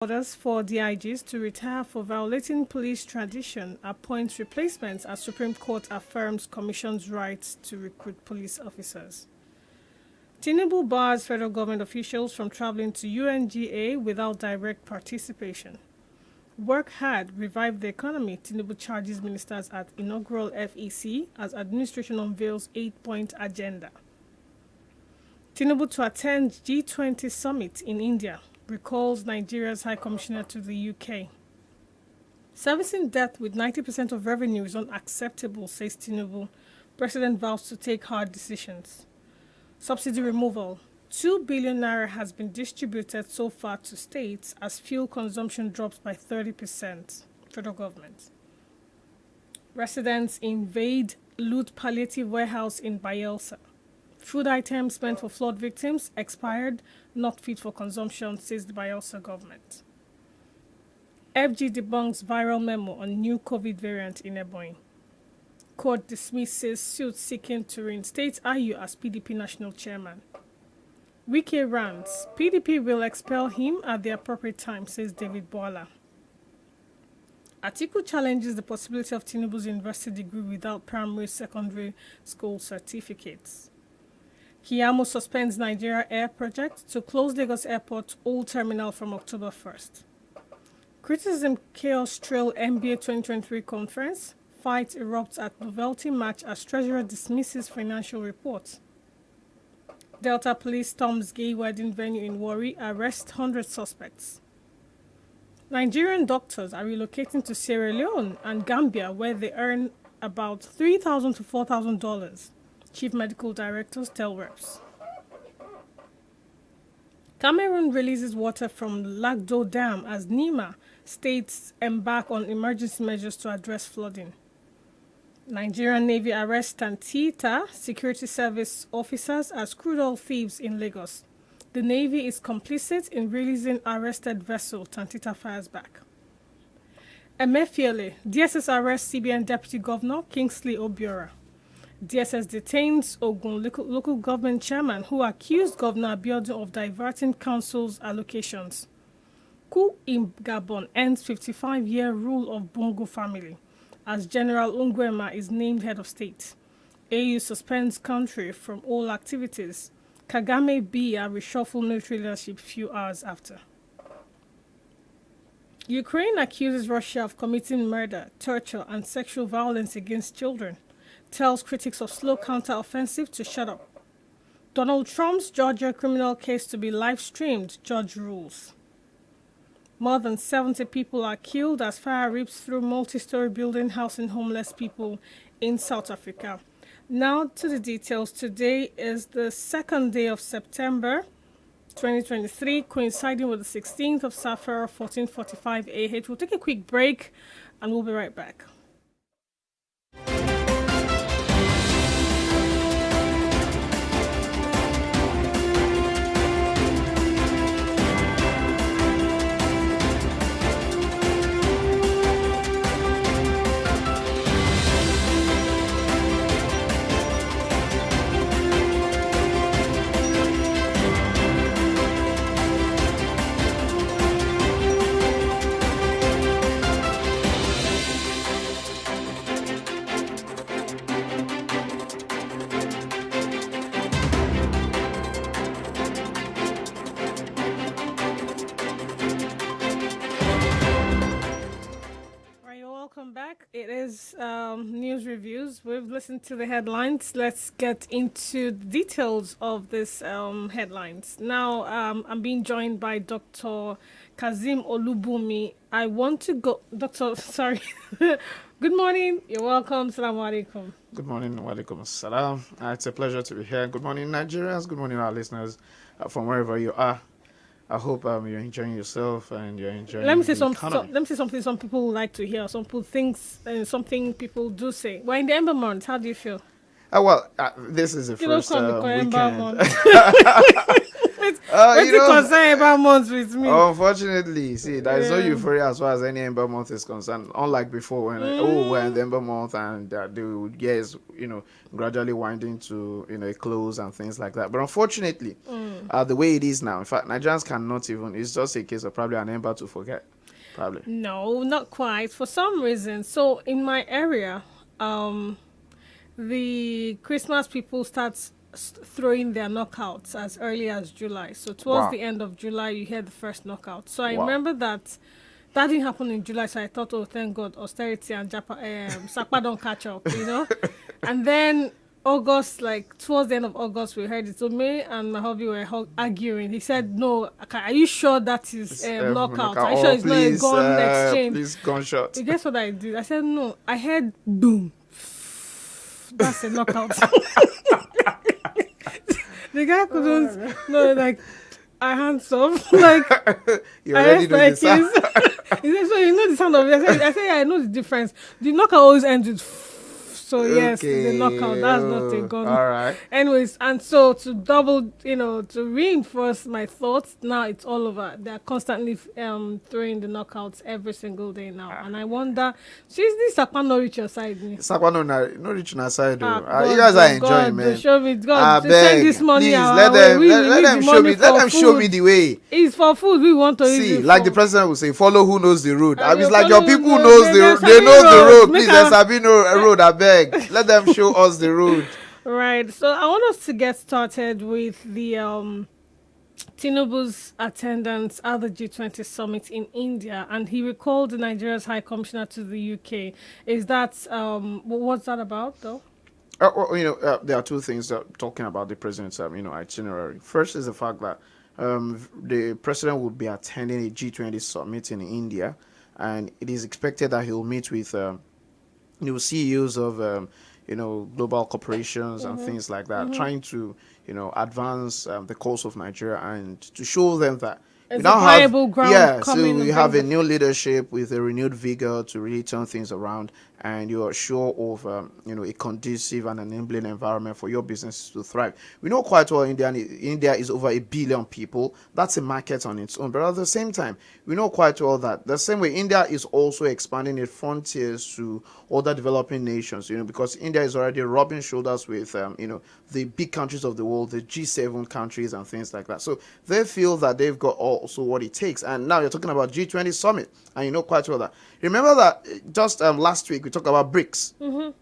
Orders for DIGs to retire for violating police tradition, appoints replacements as Supreme Court affirms Commission's rights to recruit police officers. Tinubu bars federal government officials from traveling to UNGA without direct participation. Work hard, revive the economy, Tinubu charges ministers at inaugural FEC as administration unveils 8-point agenda. Tinubu to attend G20 summit in India, recalls Nigeria's High Commissioner to the UK. Servicing debt with 90% of revenue is unacceptable, says Tinubu. President vows to take hard decisions. Subsidy removal. 2 billion naira has been distributed so far to states as fuel consumption drops by 30%. Federal government. Residents invade loot palliative warehouse in Bayelsa. Food items meant for flood victims expired, not fit for consumption, says the Bayelsa government. FG debunks viral memo on new COVID variant in Ebonyi. Court dismisses suit seeking to reinstate Ayu as PDP national chairman. Wike rants. PDP will expel him at the appropriate time, says David Boala. Atiku challenges the possibility of Tinubu's university degree without primary secondary school certificates. Kiyamo suspends Nigeria Air project to close Lagos Airport Old Terminal from October 1st. Criticism chaos trail NBA 2023 conference. Fight erupts at novelty match as Treasurer dismisses financial reports. Delta Police storms gay wedding venue in Warri, arrest 100 suspects. Nigerian doctors are relocating to Sierra Leone and Gambia, where they earn about $3,000 to $4,000. Chief medical directors tell reps. Cameroon releases water from Lagdo Dam as Nima states embark on emergency measures to address flooding. Nigerian Navy arrests Tantita security service officers as crude oil thieves in Lagos. The Navy is complicit in releasing arrested vessel. Tantita fires back. Emefiele, DSS arrests CBN Deputy Governor Kingsley Obiora. DSS detains Ogun local government chairman who accused Governor Abiodun of diverting council's allocations. Coup in Gabon ends 55-year rule of Bongo family as General Nguema is named head of state. AU suspends country from all activities. Kagame Biya reshuffle military leadership few hours after. Ukraine accuses Russia of committing murder, torture, and sexual violence against children. Tells critics of slow counter-offensive to shut up. Donald Trump's Georgia criminal case to be live-streamed, judge rules. More than 70 people are killed as fire rips through multi-story building housing homeless people in South Africa. Now to the details. Today is the second day of September 2023, coinciding with the 16th of Safar 1445 AH. We'll take a quick break and we'll be right back. It is news reviews. We've listened to the headlines. Let's get into the details of these headlines. Now, I'm being joined by Dr. KAZEEM OLUBUNMI. I want to go... Sorry. Good morning. You're welcome. Assalamu alaikum. Good morning. Wa alaikum assalam. It's a pleasure to be here. Good morning, Nigerians. Good morning, our listeners from wherever you are. I hope you're enjoying yourself and you're enjoying. Let me say something. Some people like to hear. Some people something people do say. We're in the Ember month. How do you feel? Well, this is the first weekend. What's the concern about months with me? Unfortunately, see, there is no euphoria as far as any Ember month is concerned. Unlike before, when we're in the Ember month and the year is, gradually winding to a close and things like that. But unfortunately, the way it is now, in fact, Nigerians cannot even. It's just a case of probably an Ember to forget. Probably. No, not quite. For some reason, so in my area, the Christmas people start throwing their knockouts as early as July. So towards the end of July, you hear the first knockout. So I remember that didn't happen in July. So I thought, oh, thank God, austerity and Sakpa don't catch up, And then August, like towards the end of August, we heard it. So me and my hubby were arguing. He said, "No, are you sure that is knockout? Are you sure it's not a gun exchange? Please, gunshot." You guess what I did? I said, "No." I heard boom. That's a knockout. The guy couldn't. No, like I hands off. Like you already know the sound. He said, "So you know the sound of it?" I said, "Yeah, I know the difference. The knockout always ends with." So yes, it's a knockout. That's not a gun. All right. Anyways, and so to double, to reinforce my thoughts, now it's all over. They're constantly throwing the knockouts every single day now, and I wonder, is this Sakpa not reach your side? Sakpa no reach your side. You guys are enjoying, man. Show me, God, to send this money please, our let way. them show me. Let them show me the way. It's for food. We want to see, eat like the president will say, follow who knows the road. I was like, your people knows the road. They know the road. Please, there's a road. I beg. Let them show us the road. Right. So I want us to get started with the Tinubu's attendance at the G20 summit in India, and he recalled Nigeria's High Commissioner to the UK. Is that what's that about, though? There are two things talking about the president's itinerary. First is the fact that the president will be attending a G20 summit in India, and it is expected that he will meet with CEOs of global corporations and things like that, trying to advance the cause of Nigeria and to show them that it's a viable ground. So we have a new leadership with a renewed vigor to really turn things around, and you are sure of a conducive and enabling environment for your businesses to thrive. We know quite well India is over 1 billion people. That's a market on its own. But at the same time, we know quite well that the same way India is also expanding its frontiers to other developing nations, because India is already rubbing shoulders with the big countries of the world, the G7 countries and things like that. So they feel that they've got also what it takes. And now you're talking about G20 summit, and you know quite well that. Remember that just last week we talked about BRICS,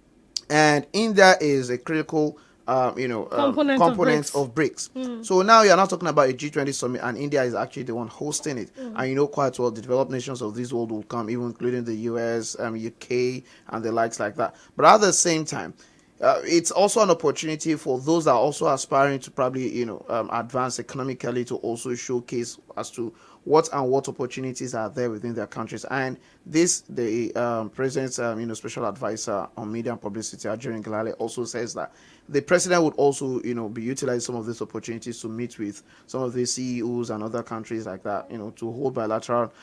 and India is a critical component of BRICS. So now you're not talking about a G20 summit, and India is actually the one hosting it. And you know quite well the developed nations of this world will come, even including the US, UK, and the likes like that. But at the same time, it's also an opportunity for those that are also aspiring to probably advance economically, to also showcase as to what opportunities are there within their countries. And the president's special advisor on media and publicity, Ajay Ngelale, also says that the president would also be utilizing some of these opportunities to meet with some of the CEOs and other countries like that, to hold bilateral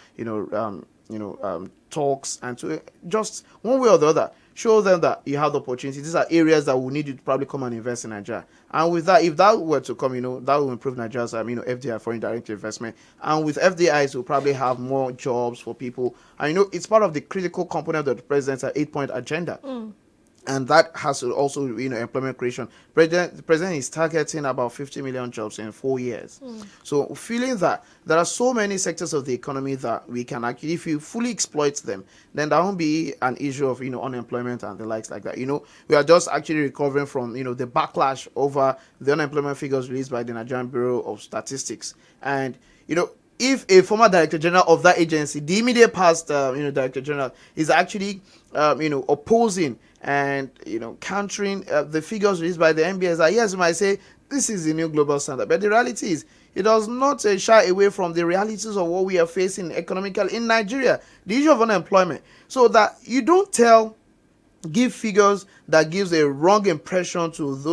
talks, and to just one way or the other show them that you have the opportunity. These are areas that will need you to probably come and invest in Nigeria. And with that, if that were to come, that will improve Nigeria's FDI, foreign direct investment. And with FDIs, we'll probably have more jobs for people. And it's part of the critical component of the president's 8-point agenda. And that has to also, employment creation. The president is targeting about 50 million jobs in 4 years. So feeling that there are so many sectors of the economy that we can actually, if you fully exploit them, then there won't be an issue of, unemployment and the likes like that. We are just actually recovering from, the backlash over the unemployment figures released by the Nigerian Bureau of Statistics. And, if a former director general of that agency, the immediate past, director general, is actually, opposing and countering the figures released by the NBS, yes, you might say this is the new global standard, but the reality is it does not shy away from the realities of what we are facing economically in Nigeria, the issue of unemployment, so that you don't give figures that gives a wrong impression to the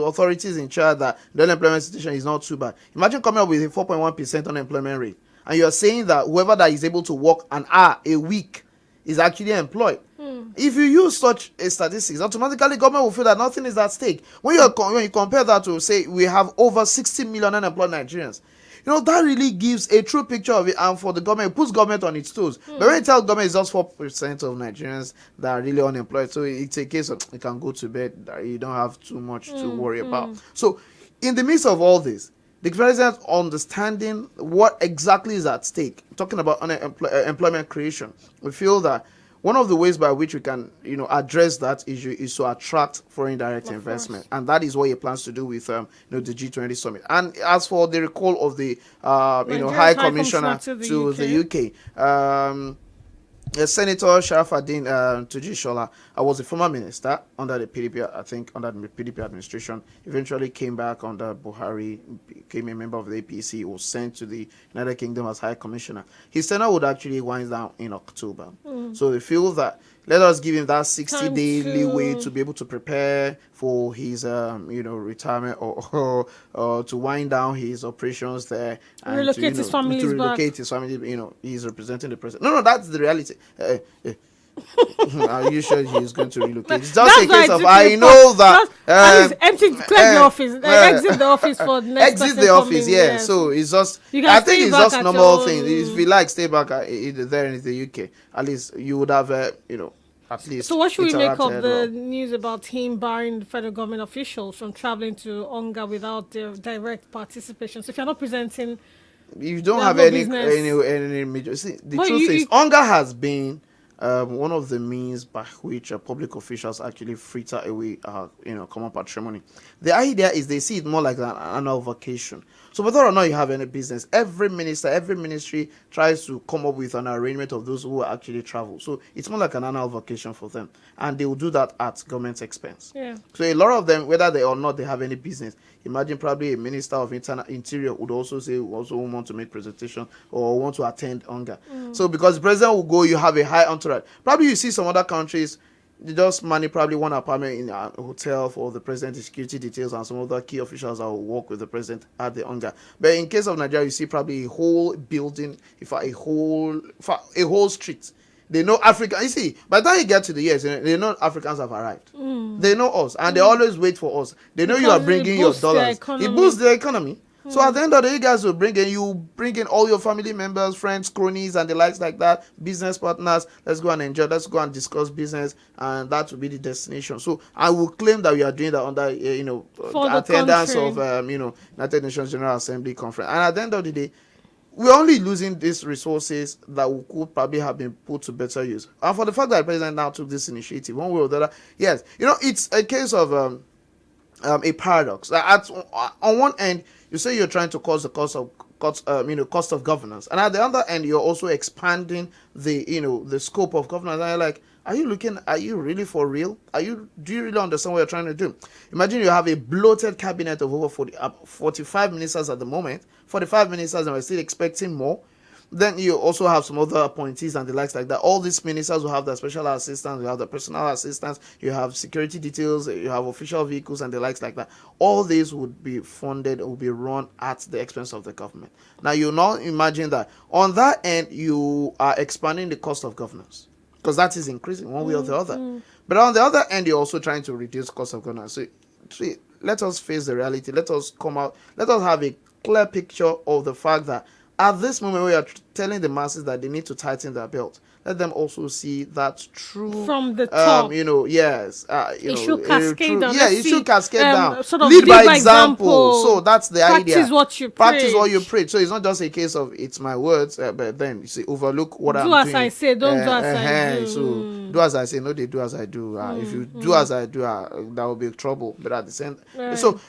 authorities in charge that the unemployment situation is not too bad. Imagine coming up with a 4.1% unemployment rate, and you're saying that whoever that is able to work an hour a week is actually employed. If you use such a statistics, automatically government will feel that nothing is at stake. When you compare that to, say, we have over 60 million unemployed Nigerians, that really gives a true picture of it, and for the government, it puts government on its toes. But when you tell government it's just 4% of Nigerians that are really unemployed, so it's a case of you can go to bed, that you don't have too much to worry about. So in the midst of all this, the president understanding what exactly is at stake, talking about employment creation, we feel that one of the ways by which we can, address that issue is to attract foreign direct investment, and that is what he plans to do with, the G20 summit. And as for the recall of the, High Commissioner to the UK, Senator Sharafuddin Tujishola, I was a former minister under the PDP, I think under the PDP administration, eventually came back under Buhari, became a member of the APC, was sent to the United Kingdom as High Commissioner. His tenure would actually wind down in October. So we feel that let us give him that 60-day leeway to be able to prepare for his, retirement or to wind down his operations there and relocate his family. To relocate his family. He's representing the president. No, that's the reality. Are you sure he's going to relocate? It's just a case of I know that empty, clear the office, exit the office for the next exit the office. Yeah, so it's just I think it's just normal thing. If you like stay back there in the UK, at least you would have at least. So what should we make of the news about him barring federal government officials from traveling to Onga without their direct participation? So if you're not presenting, you don't have any major. See, the truth is, Onga has been one of the means by which public officials actually fritter away common patrimony. The idea is they see it more like an annual vacation. So whether or not you have any business, every minister, every ministry tries to come up with an arrangement of those who actually travel. So it's more like an annual vacation for them. And they will do that at government expense. Yeah. So a lot of them, whether they or not they have any business, imagine probably a minister of interior would also say also want to make presentation or want to attend Onga. So because the president will go, you have a high entourage. Probably you see some other countries, they just manage probably one apartment in a hotel for the president's security details and some other key officials that will work with the president at the Onga. But in case of Nigeria, you see probably a whole building, a whole street. They know Africa. You see, by the time you get to the US, they know Africans have arrived. They know us, and they always wait for us. They know you are bringing your dollars. It boosts the economy. So at the end of the day, you guys will bring in all your family members, friends, cronies, and the likes like that, business partners. Let's go and enjoy. Let's go and discuss business, and that will be the destination. So I will claim that we are doing that under, attendance of, United Nations General Assembly conference. And at the end of the day, we're only losing these resources that could probably have been put to better use. And for the fact that the president now took this initiative, one way or the other, yes, it's a case of a paradox. On one end, you say you're trying to cause the cost of governance, and at the other end, you're also expanding the scope of governance. And you're like, are you really for real? Do you really understand what you're trying to do? Imagine you have a bloated cabinet of over 45 ministers at the moment, 45 ministers, and we're still expecting more. Then you also have some other appointees and the likes like that. All these ministers will have their special assistants, you have the personal assistants, you have security details, you have official vehicles and the likes like that. All these would be funded, will be run at the expense of the government. Now you now imagine that on that end you are expanding the cost of governance, because that is increasing one way or the other. But on the other end, you're also trying to reduce cost of governance. So let us face the reality. Let us come out. Let us have a clear picture of the fact that at this moment, we are telling the masses that they need to tighten their belt. Let them also see that true from the top. Yes. It should cascade down. Yeah, it should cascade down. Sort of lead by example. So that's the idea. Practice what you preach. Practice what you preach. So it's not just a case of it's my words, but then you see, overlook what I'm doing. Do as I say, don't do as I do. So do as I say, no, they do as I do. If you do as I do, that will be trouble. But at the same, so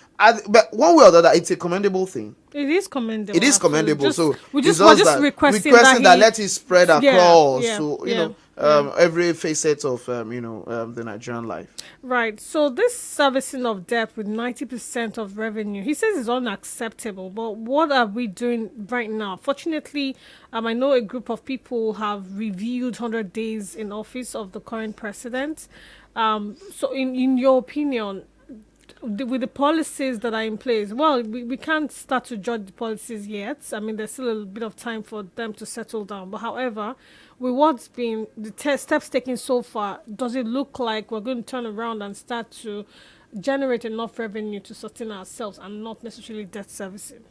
but one way or the other, it's a commendable thing. It is commendable. It is commendable. We're just requesting that let it spread across every facet of the Nigerian life. Right. So this servicing of debt with 90% of revenue, he says, is unacceptable. But what are we doing right now? Fortunately, I know a group of people have reviewed 100 days in office of the current president. So in your opinion, with the policies that are in place, well, we can't start to judge the policies yet. I mean, there's still a bit of time for them to settle down. But however, with what's been the steps taken so far, does it look like we're going to turn around and start to generate enough revenue to sustain ourselves and not necessarily debt servicing?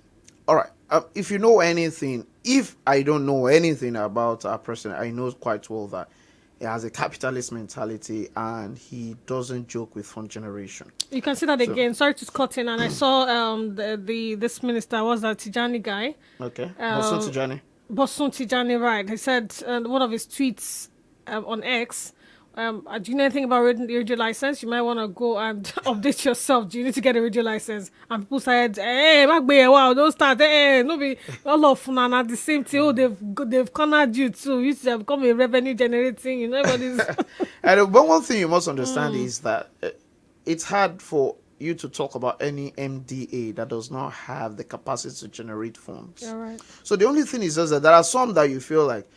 All right. If you know anything, if I don't know anything about our president, I know quite well that he has a capitalist mentality and he doesn't joke with fund generation. You can see that again. Sorry to cut in, and I saw this minister was that Tijani guy. Okay. Bosun Tijani. Bosun Tijani, right? He said one of his tweets on X. Do you know anything about radio license? You might want to go and update yourself. Do you need to get a radio license? And people said, "Hey, wow, don't start. Hey, no be all of Nana the same thing. Oh, they've cornered you too. You should have become a revenue generating. You know what is." And one thing you must understand is that it's hard for you to talk about any MDA that does not have the capacity to generate funds. All right. So the only thing is just that there are some that you feel like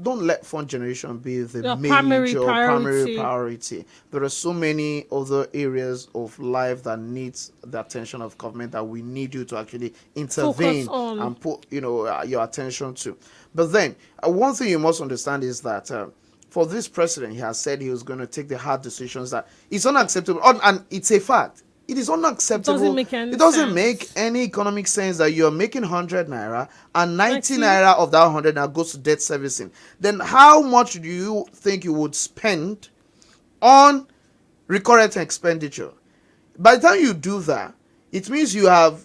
don't let fund generation be the major primary priority. There are so many other areas of life that needs the attention of government that we need you to actually intervene and put your attention to. But then one thing you must understand is that for this president, he has said he was going to take the hard decisions that it's unacceptable, and it's a fact. It is unacceptable. It doesn't make any economic sense that you're making 100 naira and 90 naira of that 100 naira goes to debt servicing. Then how much do you think you would spend on recurrent expenditure? By the time you do that, it means you have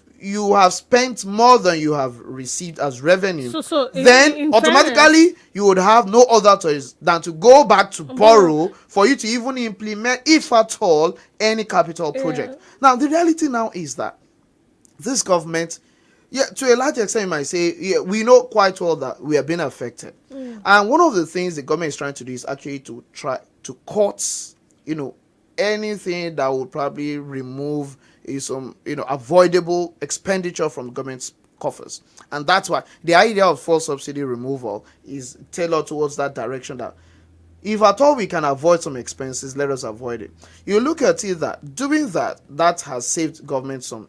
spent more than you have received as revenue. So then in automatically fairness, you would have no other choice than to go back to borrow for you to even implement, if at all, any capital project. Now the reality now is that this government, to a large extent, you might say, we know quite well that we are being affected. And one of the things the government is trying to do is actually to try to cut, anything that would probably remove some avoidable expenditure from government's coffers. And that's why the idea of fuel subsidy removal is tailored towards that direction, that if at all we can avoid some expenses, let us avoid it. You look at it that doing that has saved government some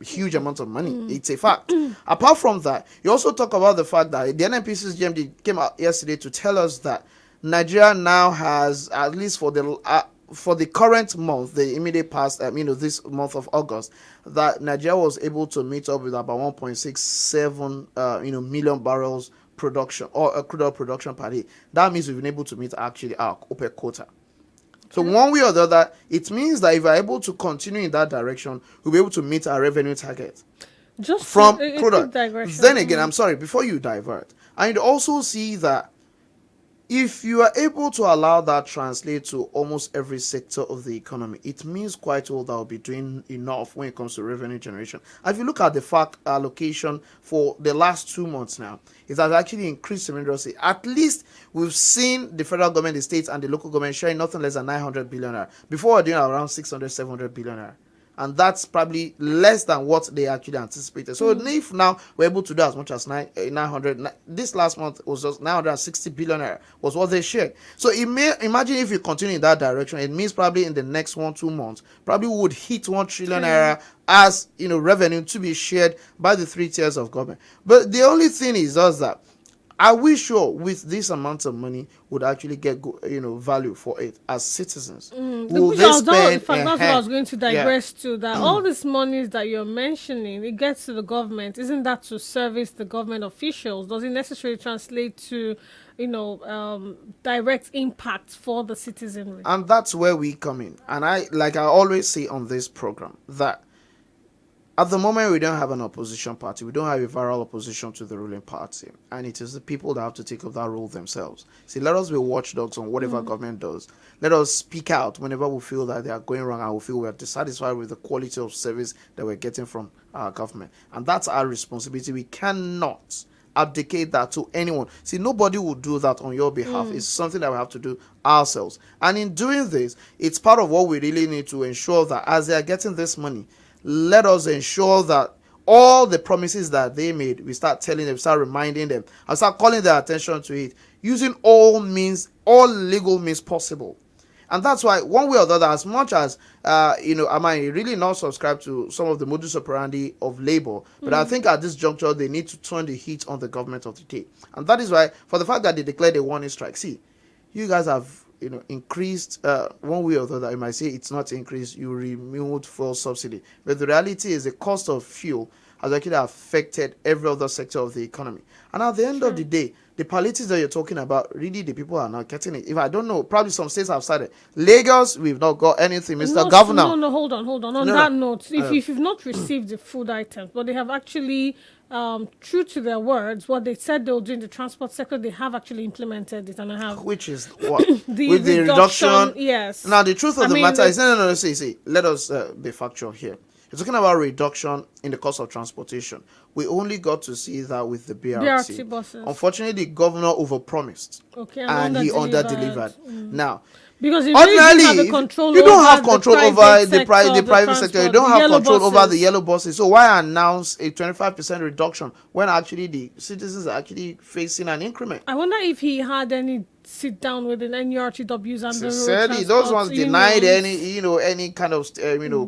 huge amount of money. It's a fact. Apart from that, you also talk about the fact that the NNPC's GMD came out yesterday to tell us that Nigeria now has, at least for the current month, the immediate past, this month of August, that Nigeria was able to meet up with about 1.67 million barrels production or crude oil production per day. That means we've been able to meet actually our OPEC quota. So one way or the other, it means that if we're able to continue in that direction, we'll be able to meet our revenue target. Just from crude oil. Then again, I'm sorry, before you divert, and also see that if you are able to allow that translate to almost every sector of the economy, it means quite well that will be doing enough when it comes to revenue generation. And if you look at the fact allocation for the last 2 months now, it has actually increased tremendously. At least we've seen the federal government, the states, and the local government sharing nothing less than 900 billion. Before we're doing around 600, 700 billion. And that's probably less than what they actually anticipated. So if now we're able to do as much as 900, this last month was just 960 billion was what they shared. So imagine if you continue in that direction, it means probably in the next 1-2 months, probably we would hit 1 trillion naira as revenue to be shared by the 3 tiers of government. But the only thing is just that, are we sure with this amount of money would actually get value for it as citizens? Will they spend? That's what I was going to digress to. That all these monies that you're mentioning, it gets to the government. Isn't that to service the government officials? Does it necessarily translate to direct impact for the citizenry? And that's where we come in. And I always say on this program that at the moment, we don't have an opposition party. We don't have a viral opposition to the ruling party. And it is the people that have to take up that role themselves. See, let us be watchdogs on whatever government does. Let us speak out whenever we feel that they are going wrong and we feel we are dissatisfied with the quality of service that we're getting from our government. And that's our responsibility. We cannot abdicate that to anyone. See, nobody will do that on your behalf. It's something that we have to do ourselves. And in doing this, it's part of what we really need to ensure that as they are getting this money, let us ensure that all the promises that they made, we start telling them, start reminding them, and start calling their attention to it, using all legal means possible. And that's why, one way or the other, as much as, I might really not subscribe to some of the modus operandi of Labour, but I think at this juncture, they need to turn the heat on the government of the day. And that is why, for the fact that they declared a warning strike, see, you guys have, increased, one way or the other, you might say it's not increased, you removed fuel subsidy. But the reality is the cost of fuel has actually affected every other sector of the economy. And at the end of the day, the palliatives that you're talking about, really the people are not getting it. If I don't know, probably some states have started. Lagos, we've not got anything, Mr. Governor. No, hold on. On that note, if you've not received the food items, but they have actually, true to their words, what they said they'll do in the transport sector, they have actually implemented it, and I have. Which is what? The with the reduction. Yes. Now, the truth of the matter is, no, see, let us be factual here. You're talking about reduction in the cost of transportation. We only got to see that with the BRT buses. Unfortunately, the governor overpromised, and he under-delivered. Now, because ordinarily, you don't have control over the private sector. You don't have control over the yellow buses. So why announce a 25% reduction when actually the citizens are actually facing an increment? I wonder if he had any sit down with the NURTWs and the road transport. Those ones denied any kind of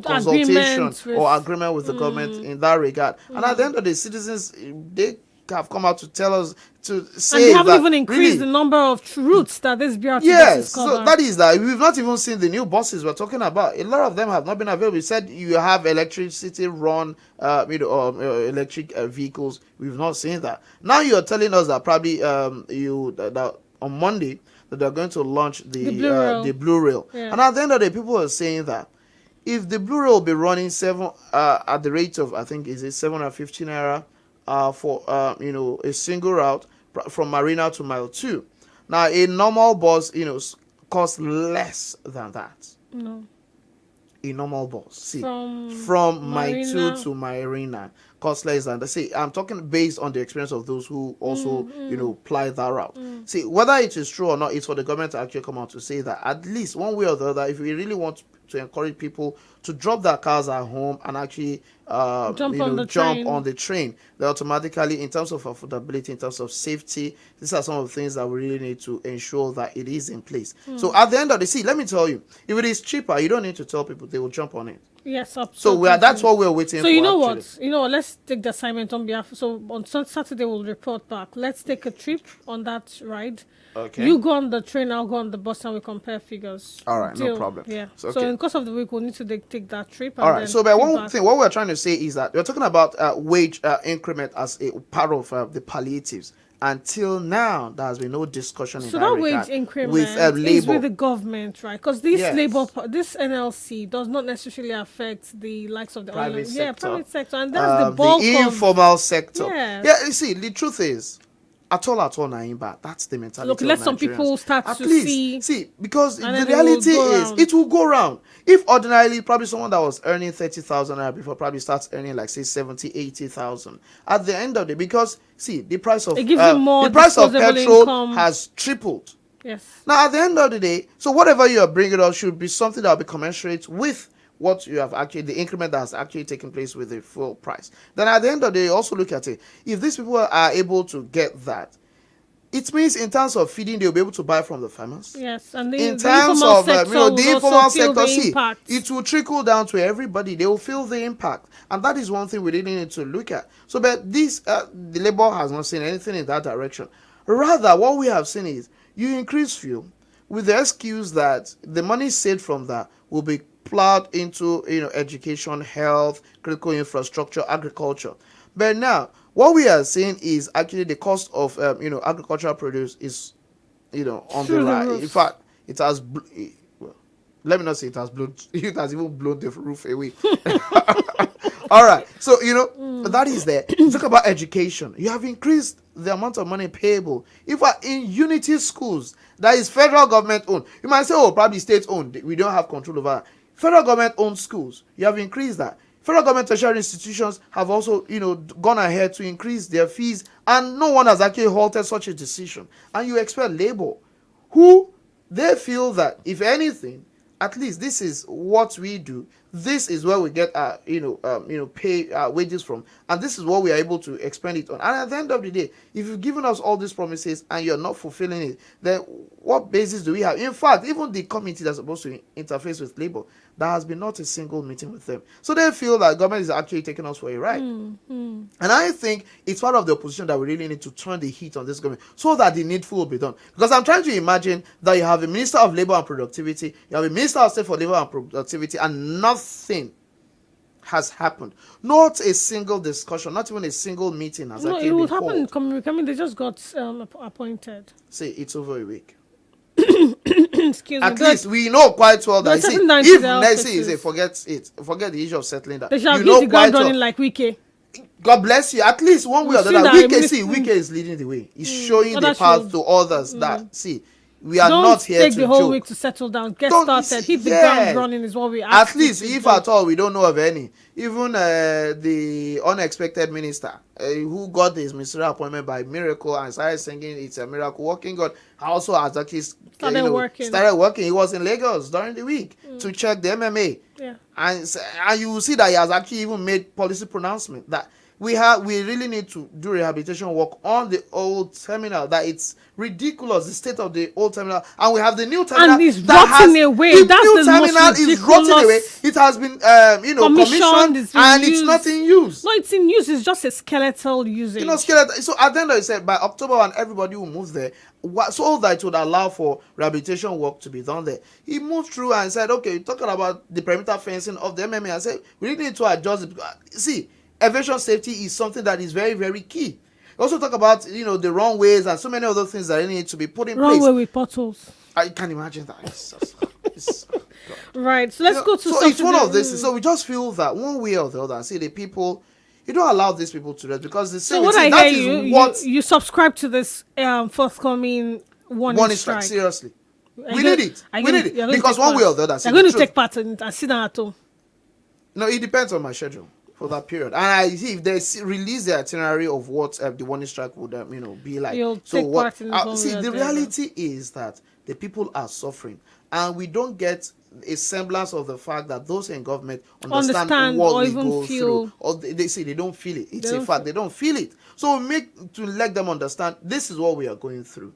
consultation or agreement with the government in that regard. And at the end of the citizens, they have come out to tell us to say and they haven't that even increased the number of routes that this BRT yes, buses cover. So that is that we've not even seen the new buses we're talking about. A lot of them have not been available. We said you have electricity run, electric vehicles. We've not seen that. Now you're telling us that probably that on Monday that they're going to launch the Blue Rail. Yeah. And at the end of the day, people are saying that if the Blue Rail will be running at the rate of, I think, is it 750 naira for a single route from Marina to Mile 2. Now, a normal bus, costs less than that. No. A normal bus, see, from Mile 2 to Marina costs less than that. See, I'm talking based on the experience of those who also, ply that route. See, whether it is true or not, it's for the government to actually come out to say that at least one way or the other, if we really want to encourage people to drop their cars at home and actually jump on the train, they automatically, in terms of affordability, in terms of safety, these are some of the things that we really need to ensure that it is in place. So at the end of the day, let me tell you, if it is cheaper, you don't need to tell people, they will jump on it. Yes, absolutely. So that's what we're waiting for. So you know what? Let's take the assignment on behalf. So on Saturday we'll report back. Let's take a trip on that ride. Okay. You go on the train, I'll go on the bus, and we compare figures. All right, no problem. Yeah. So in the course of the week, we'll need to take that trip. All right. So, but one thing, what we're trying to say is that we're talking about wage increment as a part of the palliatives. Until now, there has been no discussion in that regard. So that wage increment is with the government, right? Because this this NLC does not necessarily affect the likes of the private sector. Yeah, private sector, and that's the bulk the informal sector. Yeah. You see, the truth is, at all, Naimba, that's the mentality. Look, let some people start to see, because the reality is, it will go around. If ordinarily, probably someone that was earning 30,000 naira before probably starts earning like say 70, 80,000 at the end of the day, because see, the price of petrol has tripled. Yes. Now, at the end of the day, so whatever you are bringing up should be something that will be commensurate with what you have actually, the increment that has actually taken place with the full price. Then at the end of the day, also look at it. If these people are able to get that, it means in terms of feeding, they'll be able to buy from the farmers. Yes, and in terms of the informal sector, impact. It will trickle down to everybody. They will feel the impact, and that is one thing we really need to look at. So, but this, the Labour has not seen anything in that direction. Rather, what we have seen is you increase fuel with the excuse that the money saved from that will be plowed into education, health, critical infrastructure, agriculture. But now what we are seeing is actually the cost of agricultural produce is on the rise. In fact, it has let me not say it has blown, it has even blown the roof away. All right, so that is there. Talk about education. You have increased the amount of money payable. If we're in unity schools that is federal government owned, you might say, oh, probably state owned, we don't have control over that. Federal government owned schools, you have increased that. Federal government tertiary institutions have also, gone ahead to increase their fees, and no one has actually halted such a decision. And you expect Labour, who they feel that, if anything, at least this is what we do, This is where we get our, pay wages from, and this is what we are able to expend it on. And at the end of the day, if you've given us all these promises and you're not fulfilling it, then what basis do we have? In fact, even the committee that's supposed to interface with labor, there has been not a single meeting with them. So they feel that government is actually taking us for a ride. And I think it's part of the opposition that we really need to turn the heat on this government so that the needful will be done. Because I'm trying to imagine that you have a Minister of Labor and Productivity, you have a Minister of State for Labor and Productivity, and nothing has happened. Not a single discussion, not even a single meeting has actually been called. It would happen. I mean, they just got appointed. Say, it's over a week. Excuse At me. least we know quite well that forget the issue of settling that. They shall You be know the ground quite well. running like Wike. God bless you. At least one way or the other, Wike is leading the way. He's showing the path to others that see. We are not here to take the whole joke. week to settle down. Get started. Hit the ground running is what we ask. At least, if at all, we don't know of any. Even the unexpected minister who got his ministerial appointment by miracle and started singing "It's a Miracle," working God, also has actually started working. He was in Lagos during the week to check the MMA. Yeah. And you will see that he has actually even made policy pronouncement that we really need to do rehabilitation work on the old terminal. That it's ridiculous, the state of the old terminal, and we have the new terminal and it's rotting away. The new terminal is rotting away. It has been commissioned and it's not in use. No, it's in use. It's just a skeletal usage. Skeletal. So at the end of it, said by October 1, everybody will move there, so that it would allow for rehabilitation work to be done there. He moved through and said, okay, talking about the perimeter fencing of the MMA, I said we really need to adjust it. See, aviation safety is something that is very, very key. We also talk about the wrong ways and so many other things that need to be put in place. Wrong way with potholes. I can imagine that. It's right. So let's go to. So it's one of this. So we just feel that one way or the other. See, the people, you don't allow these people to rest because the same. So what I hear you subscribe to this forthcoming warning strike. Seriously, we need it. We need it because one way or the other. You're going to take part in it and sit down at home. No, it depends on my schedule for that period, and I see if they release the itinerary of what the warning strike would be like. The reality is that the people are suffering, and we don't get a semblance of the fact that those in government understand what we go through, or they say they don't feel it. It's a fact, they don't feel it. So we make to let them understand this is what we are going through.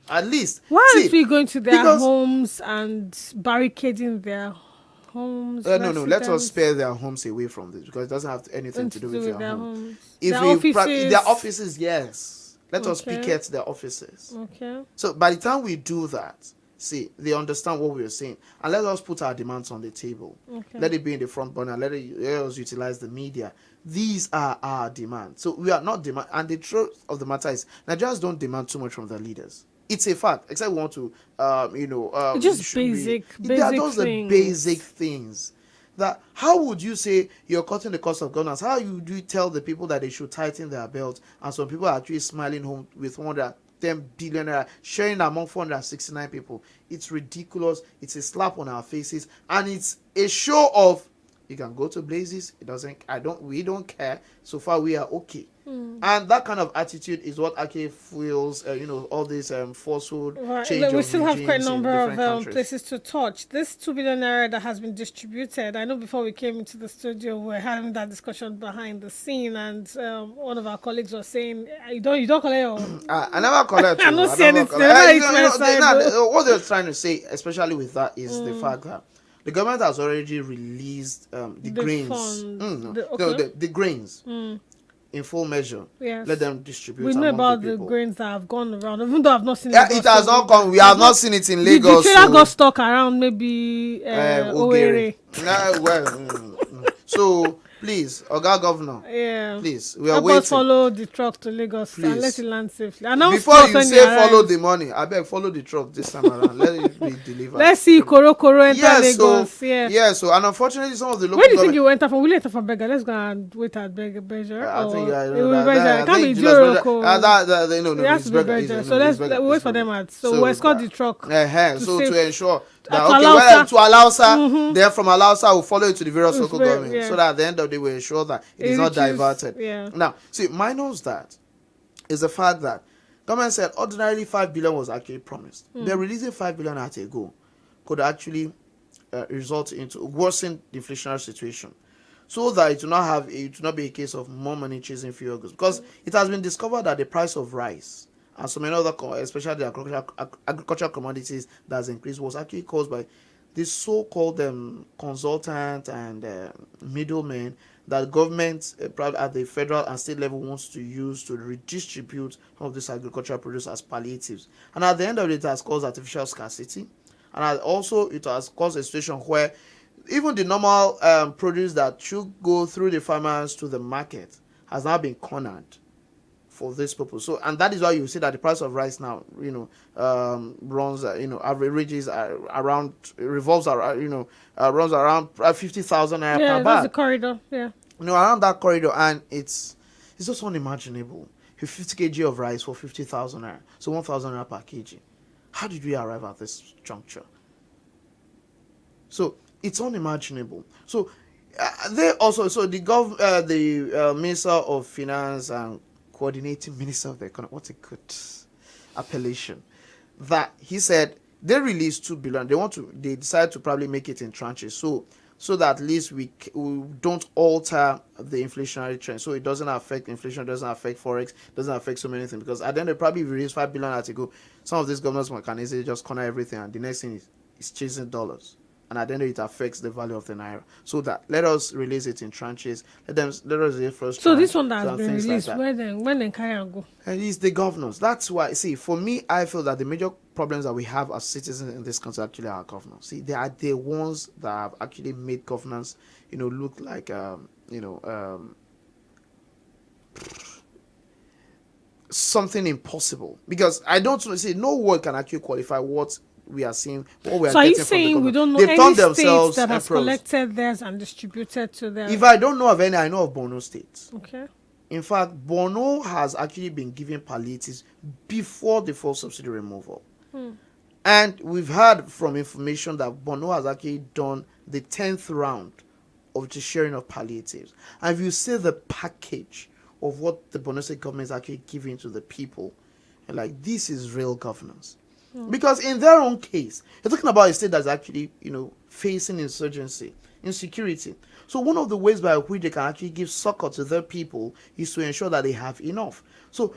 At least why aren't we going to their homes and barricading their homes? No. Let us spare their homes away from this because it doesn't have anything to do with their homes. Their offices, yes. Let us picket their offices. Okay. So by the time we do that, see, they understand what we are saying, and let us put our demands on the table. Okay. Let it be in the front burner. Let us utilize the media. These are our demands. So we are not demand, and the truth of the matter is, Nigerians don't demand too much from their leaders. It's a fact, except we want to, just basic they are just things. The basic things. That how would you say you're cutting the cost of governance? How do you tell the people that they should tighten their belts, and some people are actually smiling home with 110 billion naira sharing among 469 people? It's ridiculous. It's a slap on our faces, and it's a show of you can go to blazes. We don't care. So far we are okay. And that kind of attitude is what actually fuels, all this falsehood change. We still have quite a number of countries. places to touch. This 2 billion naira that has been distributed. I know before we came into the studio, we were having that discussion behind the scene, and one of our colleagues was saying, "You don't collect your." I never collect. I'm not saying it's what they're trying to say, especially with that, is the fact that the government has already released the grains. The grains. In full measure, yes. Let them distribute. We know about the grains that have gone around, even though I've not seen it. It has not come. We have not seen it in Lagos. The trailer got stuck around maybe Owerri. So please, Oga Governor. Yeah. Please, we are waiting. Follow the truck to Lagos and let it land safely. Before you say follow the money, I beg follow the truck this time around. Let it be delivered. Let's see Koro enter Lagos. So and unfortunately, some of the local. Where do you think you enter from? We enter from Berger. Let's go and wait at Berger. I think it can't be Jericho. It has to be Berger. So let's wait for them at. So we'll escort the truck. So to ensure. To Alausa, then from Alausa we'll follow it to the various local governments, so that at the end of the day we ensure that it is not diverted. Now, see, minus that is the fact that government said ordinarily 5 billion was actually promised. They're releasing 5 billion at a go. Could actually result into worsen the inflationary situation, so that it will not be a case of more money chasing fewer goods. Because it has been discovered that the price of rice and so many other, especially the agricultural commodities, that has increased was actually caused by this so-called consultant and middlemen that government at the federal and state level wants to use to redistribute some of this agricultural produce as palliatives. And at the end of it has caused artificial scarcity. And also it has caused a situation where even the normal produce that should go through the farmers to the market has now been cornered for this purpose. So, and that is why you see that the price of rice now, runs, averages around, revolves around, runs around 50,000 naira per bag. Yeah, that's the corridor. Yeah. Around that corridor, and it's just unimaginable. 50 kg of rice for 50,000 naira, so 1,000 naira per kg. How did we arrive at this juncture? So it's unimaginable. So they also, so the Minister of Finance and Coordinating Minister of the Economy, what a good appellation, that he said they released 2 billion. They decided to probably make it in tranches, so that at least we don't alter the inflationary trend, so it doesn't affect inflation, doesn't affect forex, doesn't affect so many things. Because at the end, they probably release 5 billion at a go. Some of these governments can easily just corner everything, and the next thing is chasing dollars. And at the end of it affects the value of the naira. So that let us release it in tranches. Let us release first. So this one that has been released, like when then carry and go? And it's the governors. That's why, see, for me, I feel that the major problems that we have as citizens in this country actually are governors. See, they are the ones that have actually made governance, look like, something impossible. Because I don't see, no word can actually qualify what we are seeing, what we are so getting are you saying we don't know They've any turned states that has emperors. collected theirs and distributed to them? If I don't know of any, I know of Borno State. Okay. In fact, Borno has actually been given palliatives before the full subsidy removal. And we've heard from information that Borno has actually done the 10th round of the sharing of palliatives. And if you see the package of what the Borno State government is actually giving to the people, you're like, this is real governance. Because in their own case, you're talking about a state that's actually, facing insurgency, insecurity. So one of the ways by which they can actually give succor to their people is to ensure that they have enough. So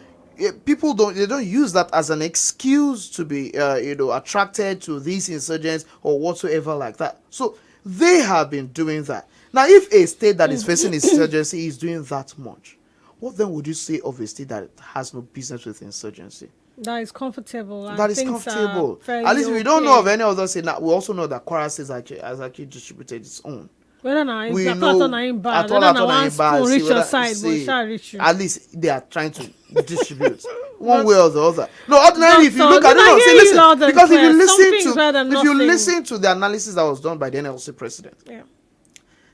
people don't use that as an excuse to be, attracted to these insurgents or whatsoever like that. So they have been doing that. Now, if a state that is facing insurgency is doing that much, what then would you say of a state that has no business with insurgency? That is comfortable. That is comfortable. At least we don't know of any other state. Now we also know that Kwara State has actually distributed its own. Whether we know at least they are trying to distribute one way or the other. No, ordinarily, if you look at it, listen, because if you listen to the analysis that was done by the NLC president,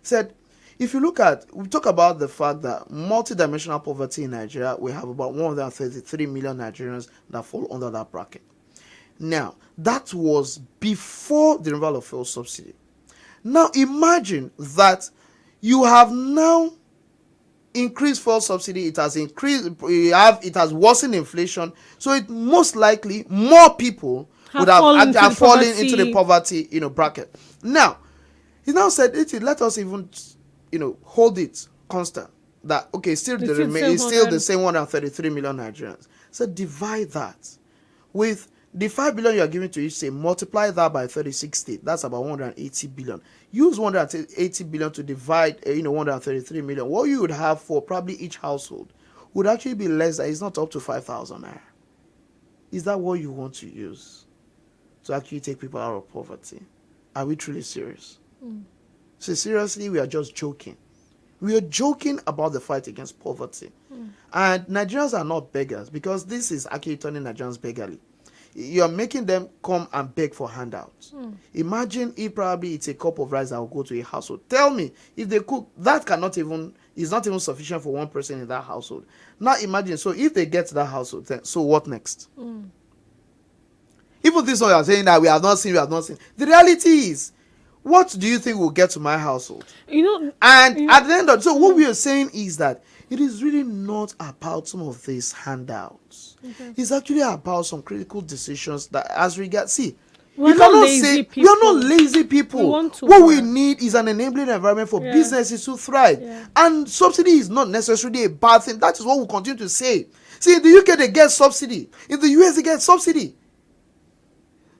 said, if you look at, we talk about the fact that multidimensional poverty in Nigeria, we have about 133 million Nigerians that fall under that bracket. Now, that was before the removal of fuel subsidy. Now, imagine that you have now increased fuel subsidy. It has increased. It has worsened inflation. So, it most likely more people would have fallen into the poverty, bracket. Now, he now said, let us even, hold it constant. That okay, still the same 133 million Nigerians. So divide that with the 5 billion you are giving to each state, multiply that by 36 states. That's about 180 billion. Use 180 billion to divide 133 million. What you would have for probably each household would actually be less than, it's not up to 5,000 naira. Is that what you want to use to actually take people out of poverty? Are we truly serious? So seriously, we are just joking. We are joking about the fight against poverty. And Nigerians are not beggars, because this is actually turning Nigerians beggarly. You're making them come and beg for handouts. Imagine if probably it's a cup of rice that will go to a household. Tell me, if they cook, that is not even sufficient for one person in that household. Now imagine, so if they get to that household, then, so what next? Even this one you are saying that we have not seen. The reality is, what do you think will get to my household? At the end of, so what we are saying is that it is really not about some of these handouts. It's actually about some critical decisions that, as regards, see, We're not lazy we are not people. lazy people. We want to what we work. need is an enabling environment for Yeah. businesses to thrive. Yeah. And subsidy is not necessarily a bad thing. That is what we continue to say. See, in the UK they get subsidy. In the US they get subsidy.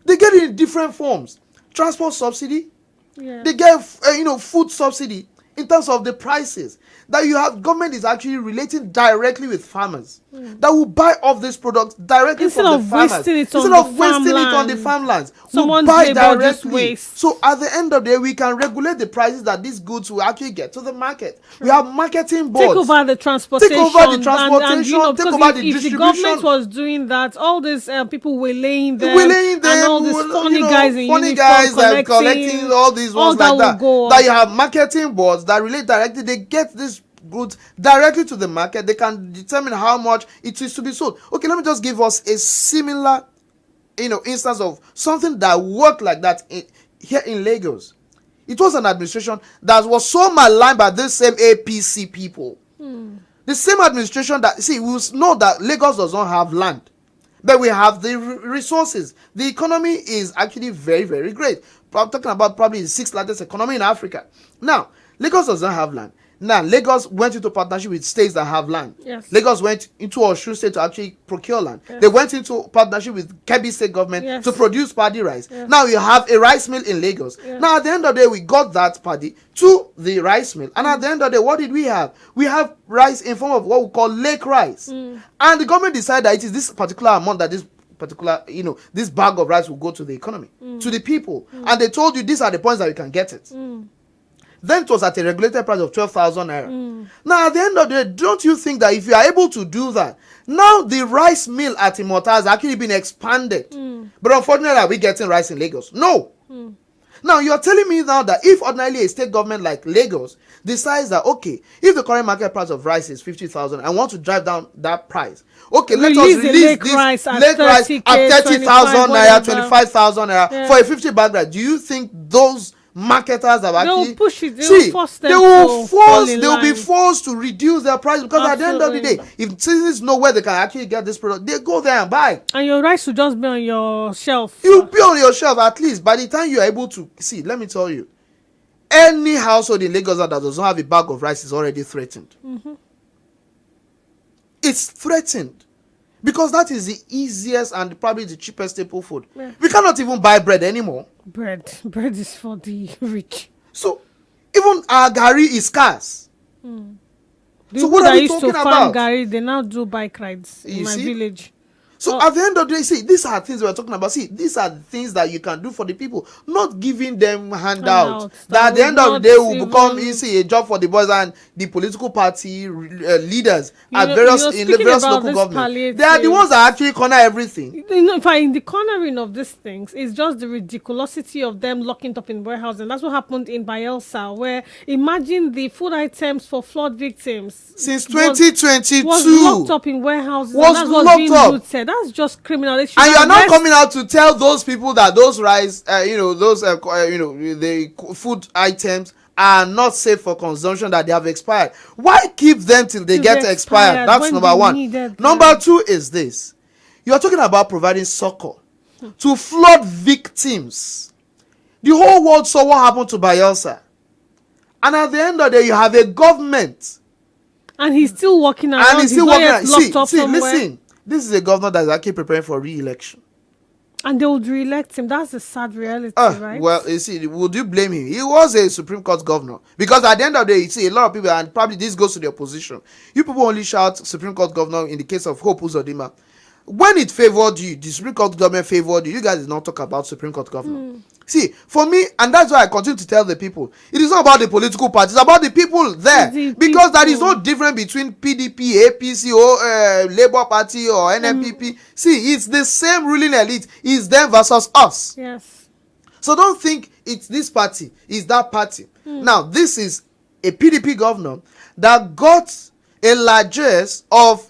They get it in different forms. Transport subsidy. Yeah. They get food subsidy in terms of the prices that you have. Government is actually relating directly with farmers that will buy off this product directly Instead from of the farmers wasting it instead on of the wasting it on farmland. the farmlands. Someone's We'll buy labor just directly. waste. So at the end of the day, we can regulate the prices that these goods will actually get to the market. We have marketing boards. Take over the transportation. And, take because over the if the distribution. government was doing that, all these people were laying them, and all these funny guys in funny uniform guys that collecting all these ones all like that that. will go That on. you have marketing boards that relate directly. They get this goods directly to the market. They can determine how much it is to be sold. Okay, let me just give us a similar instance of something that worked like that here in Lagos. It was an administration that was so maligned by this same APC people. The same administration that, we know that Lagos does not have land, but we have the resources. The economy is actually very, very great. I'm talking about probably the 6th largest economy in Africa. Now, Lagos does not have land. Now, Lagos went into partnership with states that have land. Yes. Lagos went into Osun State to actually procure land. Yes. They went into partnership with Kebbi State government Yes. to produce paddy rice. Yes. Now you have a rice mill in Lagos. Yes. Now at the end of the day, we got that paddy to the rice mill. And at the end of the day, what did we have? We have rice in form of what we call lake rice. And the government decided that it is this particular amount that this particular, this bag of rice will go to the economy, to the people. And they told you these are the points that you can get it. Then it was at a regulated price of 12,000 naira. Now, at the end of the day, don't you think that if you are able to do that, now the rice mill at Imota has actually been expanded? But unfortunately, are we getting rice in Lagos? No. Now, you're telling me now that if ordinarily a state government like Lagos decides that, okay, if the current market price of rice is 50,000, I want to drive down that price. Okay, let us release this rice at lake rice at 30,000 naira, 25,000 naira Yeah. for a 50 bag rice. Do you think those marketers have actually They'll push it. They'll force them they will to fall in they'll be line. forced to reduce their price, because at the end of the day, Absolutely. if citizens know where they can actually get this product, they go there and buy. And your rice will just be on your shelf. You'll be on your shelf. At least by the time you are able to see, let me tell you, any household in Lagos that does not have a bag of rice is already threatened. It's threatened because that is the easiest and probably the cheapest staple food. Yeah. We cannot even buy bread anymore. Bread is for the rich. So even our gari is scarce. The So people what are that we used to talking farm about? Gary, they now do bike rides in You my see? village. So Oh. at the end of the day, see, these are things we're talking about. See, these are the things that you can do for the people, not giving them handouts. Handouts That at the that end will of the day not will become even- easy a job for the boys and the political party leaders You at know- various you know, in speaking various about local this governments. They are the ones that actually corner everything. In fact, in the cornering of these things, it's just the ridiculosity of them locking up in warehouse. And that's what happened in Bielsa, where imagine the food items for flood victims Since was 2022, locked up in warehouses. Was And that's what's locked being up. looted. That's just criminal. They should and you are not arrest- coming out to tell those people that those rice, the food items are not safe for consumption, that they have expired. Why keep them till they Till get they expired? expired That's when number they one. needed Number them. two is this: you are talking about providing succor to flood victims. The whole world saw what happened to Bielsa, and at the end of the day, you have a government, And he's still walking around. and he's still not working. yet locked up somewhere. Listen. This is a governor that is actually preparing for re-election. And they would re-elect him. That's the sad reality, right? Well, you see, would you blame him? He was a Supreme Court governor. Because at the end of the day, you see, a lot of people, and probably this goes to the opposition, you people only shout Supreme Court governor in the case of Hope Uzodinma. When it favored you, the Supreme Court government favored you, you guys did not talk about Supreme Court governor. See, for me, and that's why I continue to tell the people, it is not about the political parties, it's about the people there. The Because there is people. no difference between PDP, APC, or Labour Party, or NNPP. See, it's the same ruling elite. It's them versus us. Yes. So don't think it's this party, it's that party. Now, this is a PDP governor that got a largesse of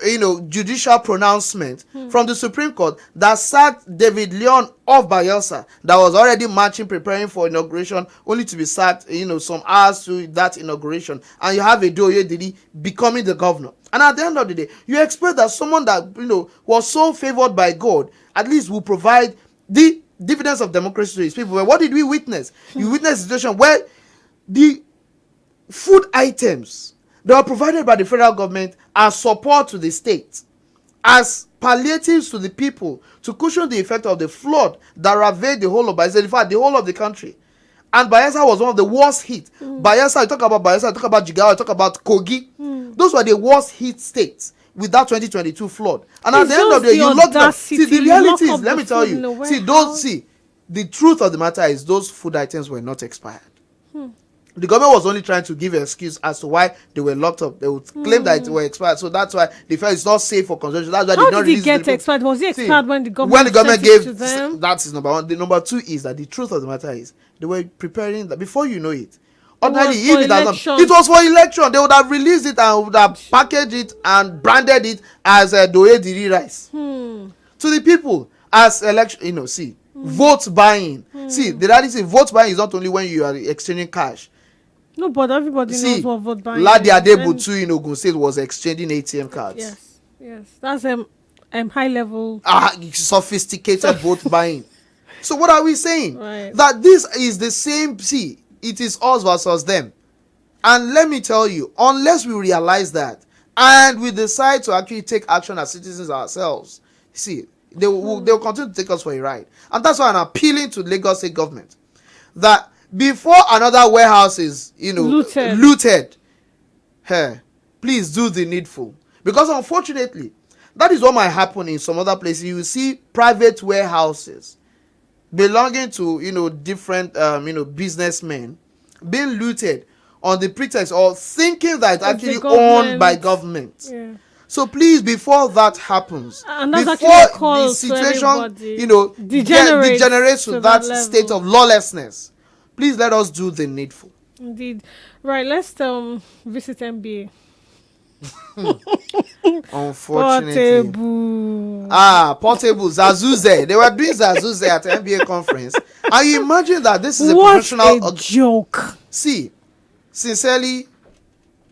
judicial pronouncement from the Supreme Court that sacked David Leon of Bielsa, that was already marching, preparing for inauguration, only to be sacked some hours to that inauguration. And you have a Doye Didi becoming the governor. And at the end of the day, you expect that someone that was so favored by God at least will provide the dividends of democracy to its people. But what did we witness? You witnessed a situation where the food items that were provided by the federal government as support to the state, as palliatives to the people, to cushion the effect of the flood that ravaged the whole of Bayelsa, in fact, the whole of the country. And Bayelsa was one of the worst hit. Bayelsa, I talk about Bayelsa, I talk about Jigawa, I talk about Kogi. Those were the worst hit states with that 2022 flood. And at the end of the day, you locked up. See, the reality is, let me tell you, the truth of the matter is those food items were not expired. The government was only trying to give an excuse as to why they were locked up. They would claim that it were expired, so that's why they felt it's not safe for consumption. That's why how did it get expired? Was it expired when the government gave to them? That is number one. The number two is that the truth of the matter is they were preparing that before you know it. Ordinarily, if it was for election, they would have released it and would have packaged it and branded it as a Doye Diri rice to the people as election. Vote buying. See, the reality is vote buying is not only when you are exchanging cash. No, but everybody knows what vote buying Ladi Adebutu in Ogun State was exchanging ATM cards. Yes. That's high level. Sophisticated vote buying. So what are we saying? Right. That this is the same. See, it is us versus them. And let me tell you, unless we realize that and we decide to actually take action as citizens ourselves, see, they will continue to take us for a ride. And that's why I'm appealing to Lagos State government that before another warehouse is, looted, please do the needful. Because unfortunately, that is what might happen in some other places. You will see private warehouses belonging to, different, businessmen being looted on the pretext or thinking that it's actually owned by government. Yeah. So please, before that happens, and that's before the situation, degenerates to that state of lawlessness, please let us do the needful. Indeed. Right, let's visit MBA. Unfortunately. Portable. Zazuze. They were doing Zazuze at the MBA conference. And you imagine that this is a professional joke. See, sincerely,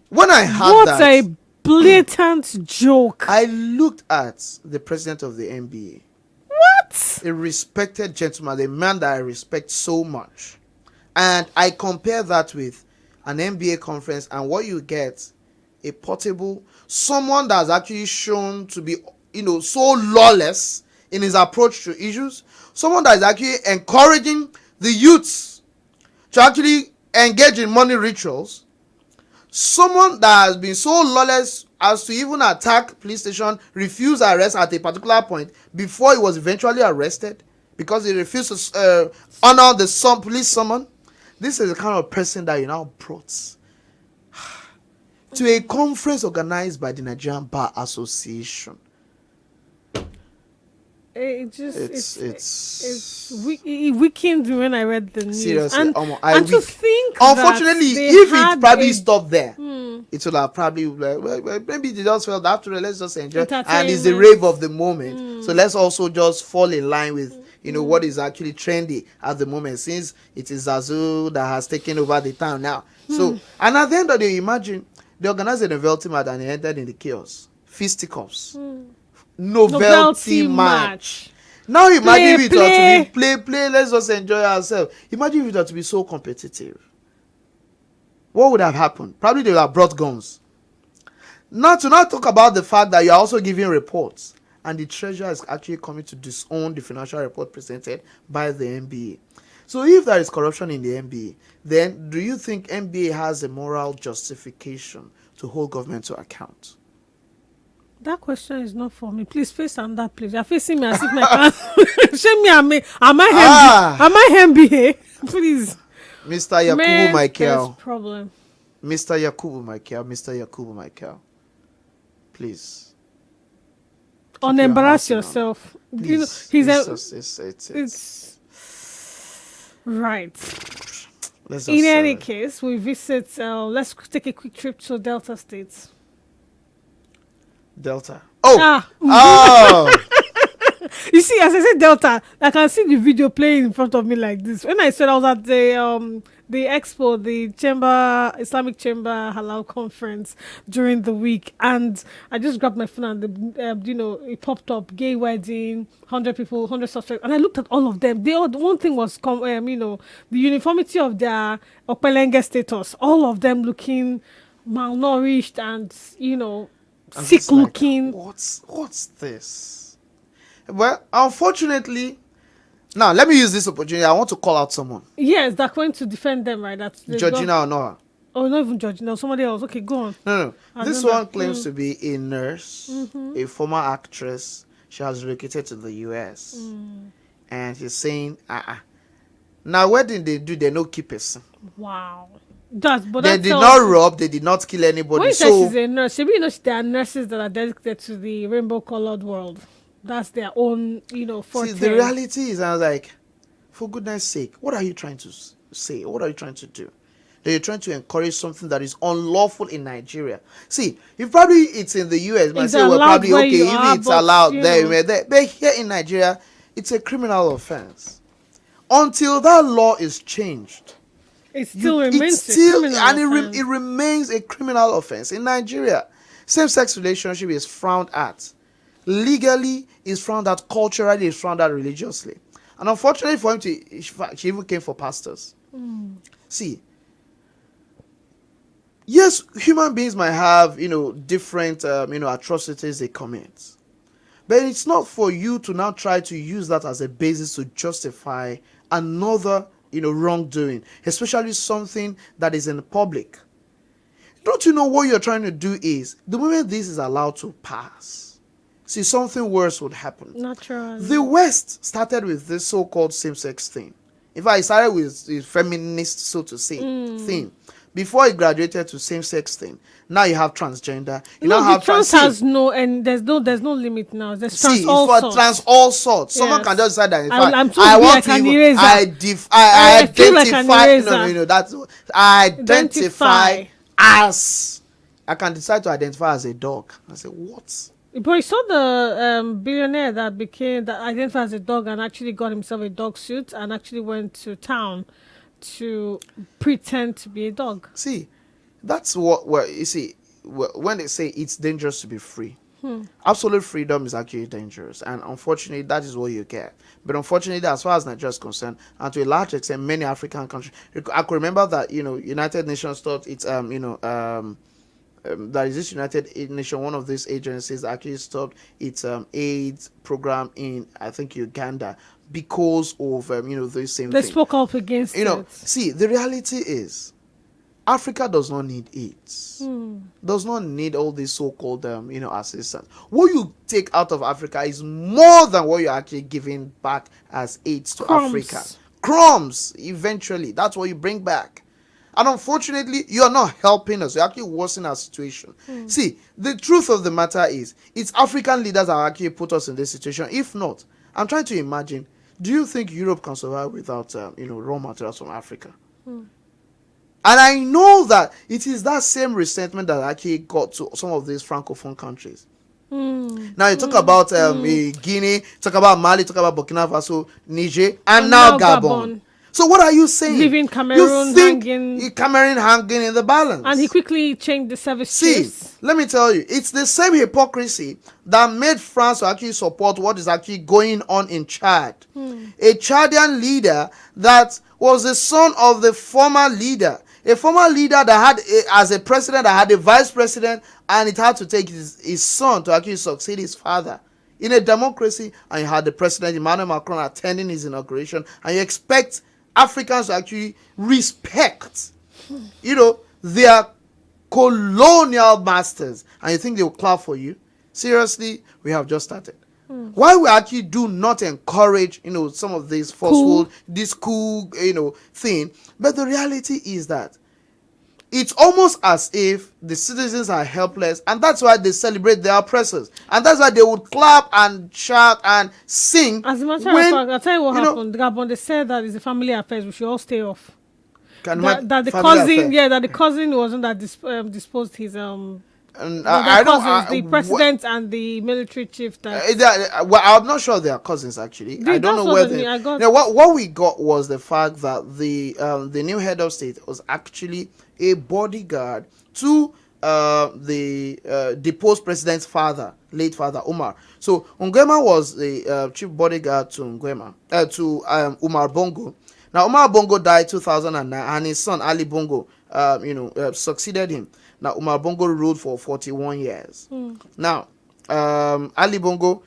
when I heard that, what a blatant joke. I looked at the president of the MBA. What? A respected gentleman, a man that I respect so much. And I compare that with an MBA conference, and what you get, a portable, someone that's actually shown to be, so lawless in his approach to issues, someone that is actually encouraging the youths to actually engage in money rituals, someone that has been so lawless as to even attack police station, refuse arrest at a particular point before he was eventually arrested because he refused to honor the police summon. This is the kind of person that you now brought to a conference organized by the Nigerian Bar Association. It weakened when I read the news. Seriously, and to think unfortunately, if it probably stopped there, it would have probably maybe they just felt after let's just enjoy, and it's the rave of the moment. So let's also just fall in line with what is actually trendy at the moment, since it is Zazu that has taken over the town now. So, and at the end of the day, imagine they organized a novelty match and they entered in the chaos. Fisticuffs. Novelty match. Now imagine if it were to be play, let's just enjoy ourselves. Imagine if it were to be so competitive. What would have happened? Probably they would have brought guns. Not talk about the fact that you are also giving reports, and the treasurer is actually coming to disown the financial report presented by the MBA. So if there is corruption in the MBA, then do you think MBA has a moral justification to hold government to account? That question is not for me. Please face on that, please. You're facing me as if my class. Shame me. Am I MBA? Please. Mr. Yakubu Michael. Problem. Mr. Yakubu Michael. Please. Unembarrass yourself. Please. It's right. In any case, we visit. Let's take a quick trip to Delta States. Delta. Oh. You see, as I said Delta, I can see the video playing in front of me like this. When I said I was at the the expo, the chamber, Islamic Chamber Halal conference during the week, and I just grabbed my phone and it popped up, gay wedding, 100 people, 100 suspects, and I looked at all of them. They all, one thing was, the uniformity of their Opelenge status. All of them looking malnourished and I'm sick just like, looking. what's this? Well, unfortunately, now let me use this opportunity. I want to call out someone. Yes, they're going to defend them, right? That's Georgina Onoha. Oh, not even Georgina. Somebody else. Okay, go on. No. This one claims to be a nurse, Mm-hmm. a former actress. She has relocated to the US. And she's saying, now what did they do? They no keep us. Wow. They did not rob, they did not kill anybody. When you say So she's a nurse, maybe there are nurses that are dedicated to the rainbow-colored world. That's their own, forte. see, the reality is, I was like, for goodness sake, what are you trying to say? What are you trying to do? That you're trying to encourage something that is unlawful in Nigeria. See, if probably it's in the US, you might It's say, well, allowed probably where okay, you if are, it's but, allowed you there, know. but here in Nigeria, it's a criminal offense. Until that law is changed, It still remains a criminal offense. it remains a criminal offense in Nigeria. Same-sex relationship is frowned at. Legally, is frowned at. Culturally, is frowned at. Religiously, and unfortunately for him, she even came for pastors. See, yes, human beings might have different atrocities they commit, but it's not for you to now try to use that as a basis to justify another wrongdoing, especially something that is in the public. Don't you know what you're trying to do is, the moment this is allowed to pass, see, something worse would happen. Naturally. The West started with this so-called same-sex thing. In fact, it started with the feminist, so to say, thing. Before it graduated to same-sex thing. Now you have transgender. You now have trans has no, and there's no limit now. There's trans all sorts. Trans all sorts. Someone Yes. can just decide that. In I'm fact, too I big want like to. an Even, eraser. I feel like an identify. eraser. That's I identify Identify. as. I can decide to identify as a dog. I say what? But you saw the billionaire that identified as a dog and actually got himself a dog suit and actually went to town to pretend to be a dog. See, that's what. Well, you see, when they say it's dangerous to be free, absolute freedom is actually dangerous, and unfortunately, that is what you get. But unfortunately, as far as Nigeria is concerned, and to a large extent, many African countries, I could remember that United Nations thought it's that is this United Nation, one of these agencies actually stopped its AIDS program in, I think, Uganda because of this same They thing. spoke up against it. See, the reality is, Africa does not need AIDS. Does not need all these so-called assistance. What you take out of Africa is more than what you're actually giving back as AIDS to Crumbs. Africa. Crumbs, eventually. That's what you bring back. And unfortunately, you are not helping us. You're actually worsening our situation. See, the truth of the matter is, it's African leaders that actually put us in this situation. If not, I'm trying to imagine, do you think Europe can survive without raw materials from Africa? And I know that it is that same resentment that actually got to some of these francophone countries. Now you talk about Guinea, talk about Mali, talk about Burkina Faso, Niger, and now Gabon. So what are you saying? Leaving Cameroon Cameroon hanging in the balance. And he quickly changed the service chiefs. Let me tell you, it's the same hypocrisy that made France to actually support what is actually going on in Chad. A Chadian leader that was the son of the former leader. A former leader that had, as a president, that had a vice president, and it had to take his son to actually succeed his father. In a democracy, and you had the president, Emmanuel Macron, attending his inauguration, and you expect Africans to actually respect, their colonial masters, and you think they will clap for you? Seriously, we have just started. Why we actually do not encourage, some of these forceful, this cool, thing. But the reality is that it's almost as if the citizens are helpless, and that's why they celebrate their oppressors, and that's why they would clap and shout and sing. As a matter of fact, I'll tell you what happened. Gabon, they said that it's a family affairs. We should all stay off. That the cousin, that the cousin wasn't that disposed his And No, they're I don't. cousins, the president and the military chief. Well, I'm not sure they are cousins actually. I don't That's know what where I mean. they. I got. Now, what we got was the fact that the new head of state was actually a bodyguard to the deposed president's father, late father Umar. So Nguema was the chief bodyguard to Umar Bongo. Now Umar Bongo died 2009, and his son Ali Bongo, succeeded him. Now Umar Bongo ruled for 41 years. Now Ali Bongo,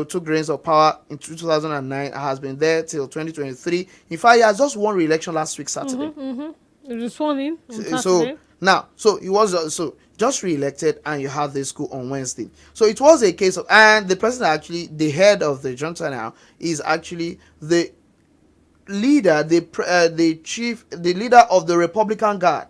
took reins of power in 2009, has been there till 2023. In fact, he has just won re-election last week Saturday. It was sworn in on So Saturday. now, so he was just re-elected, and you have this coup on Wednesday. So it was a case of, and the president actually, the head of the junta now, is actually the leader, the leader of the Republican Guard,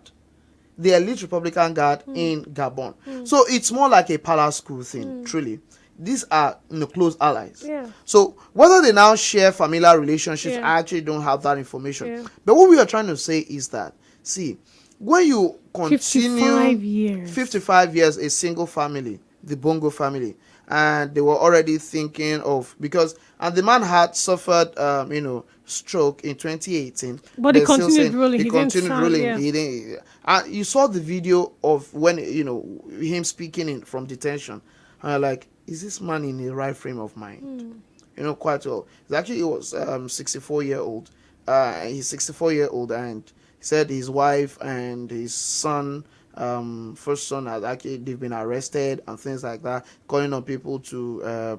the elite Republican Guard in Gabon. So it's more like a palace school thing, truly. These are close allies. Yeah. So whether they now share familiar relationships, Yeah. I actually don't have that information. Yeah. But what we are trying to say is that, see, when you 55 years. 55 years, a single family, the Bongo family, and they were already thinking of, and the man had suffered stroke in 2018, But he they're still continued saying ruling. he He didn't continued sign, ruling. yeah. He didn't, you saw the video of when him speaking from detention, and you're like, is this man in the right frame of mind? Quite well. He was 64-year-old. He's 64-year-old, and he said his wife and his son, first son, they've been arrested and things like that, calling on people to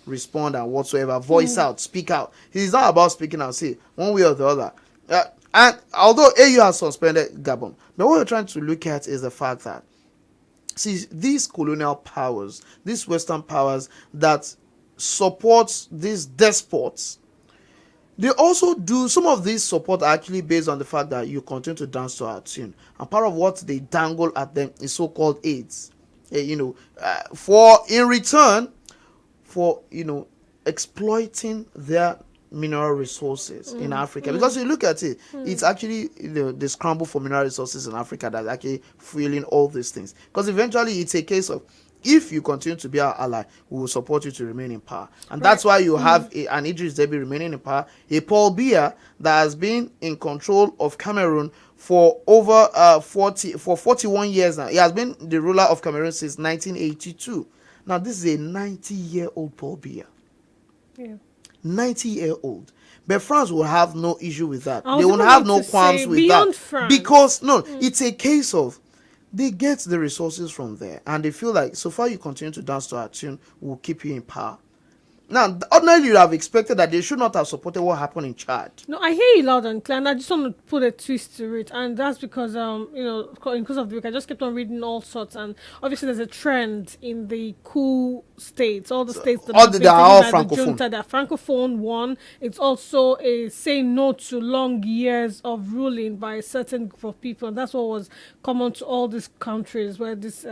respond and whatsoever, voice out, speak out. He's not about speaking out, say one way or the other. And although AU has suspended Gabon, but what we're trying to look at is the fact that, see, these colonial powers, these Western powers that support these despots, they also do some of these support are actually based on the fact that you continue to dance to our tune, and part of what they dangle at them is so-called aids, for in return for exploiting their mineral resources in Africa. Because you look at it, it's actually the scramble for mineral resources in Africa that's actually fueling all these things. Because eventually it's a case of, if you continue to be our ally, we will support you to remain in power. And that's why you have an Idris Deby remaining in power, a Paul Biya that has been in control of Cameroon for over 41 years now. He has been the ruler of Cameroon since 1982. Now this is a 90-year-old Paul Biya. Yeah. 90-year-old. But France will have no issue with that. I They was will even have going no to qualms say, with beyond that. France. Because, it's a case of, they get the resources from there, and they feel like, so far you continue to dance to our tune, we'll keep you in power. Now, ordinarily, you have expected that they should not have supported what happened in Chad. No, I hear you loud and clear, and I just want to put a twist to it, and that's because because of the week, I just kept on reading all sorts, and obviously there's a trend in the coup states, all the states that all have they been are taken all by the francophone. junta, they're francophone. One, it's also a saying no to long years of ruling by a certain group of people, and that's what was common to all these countries where this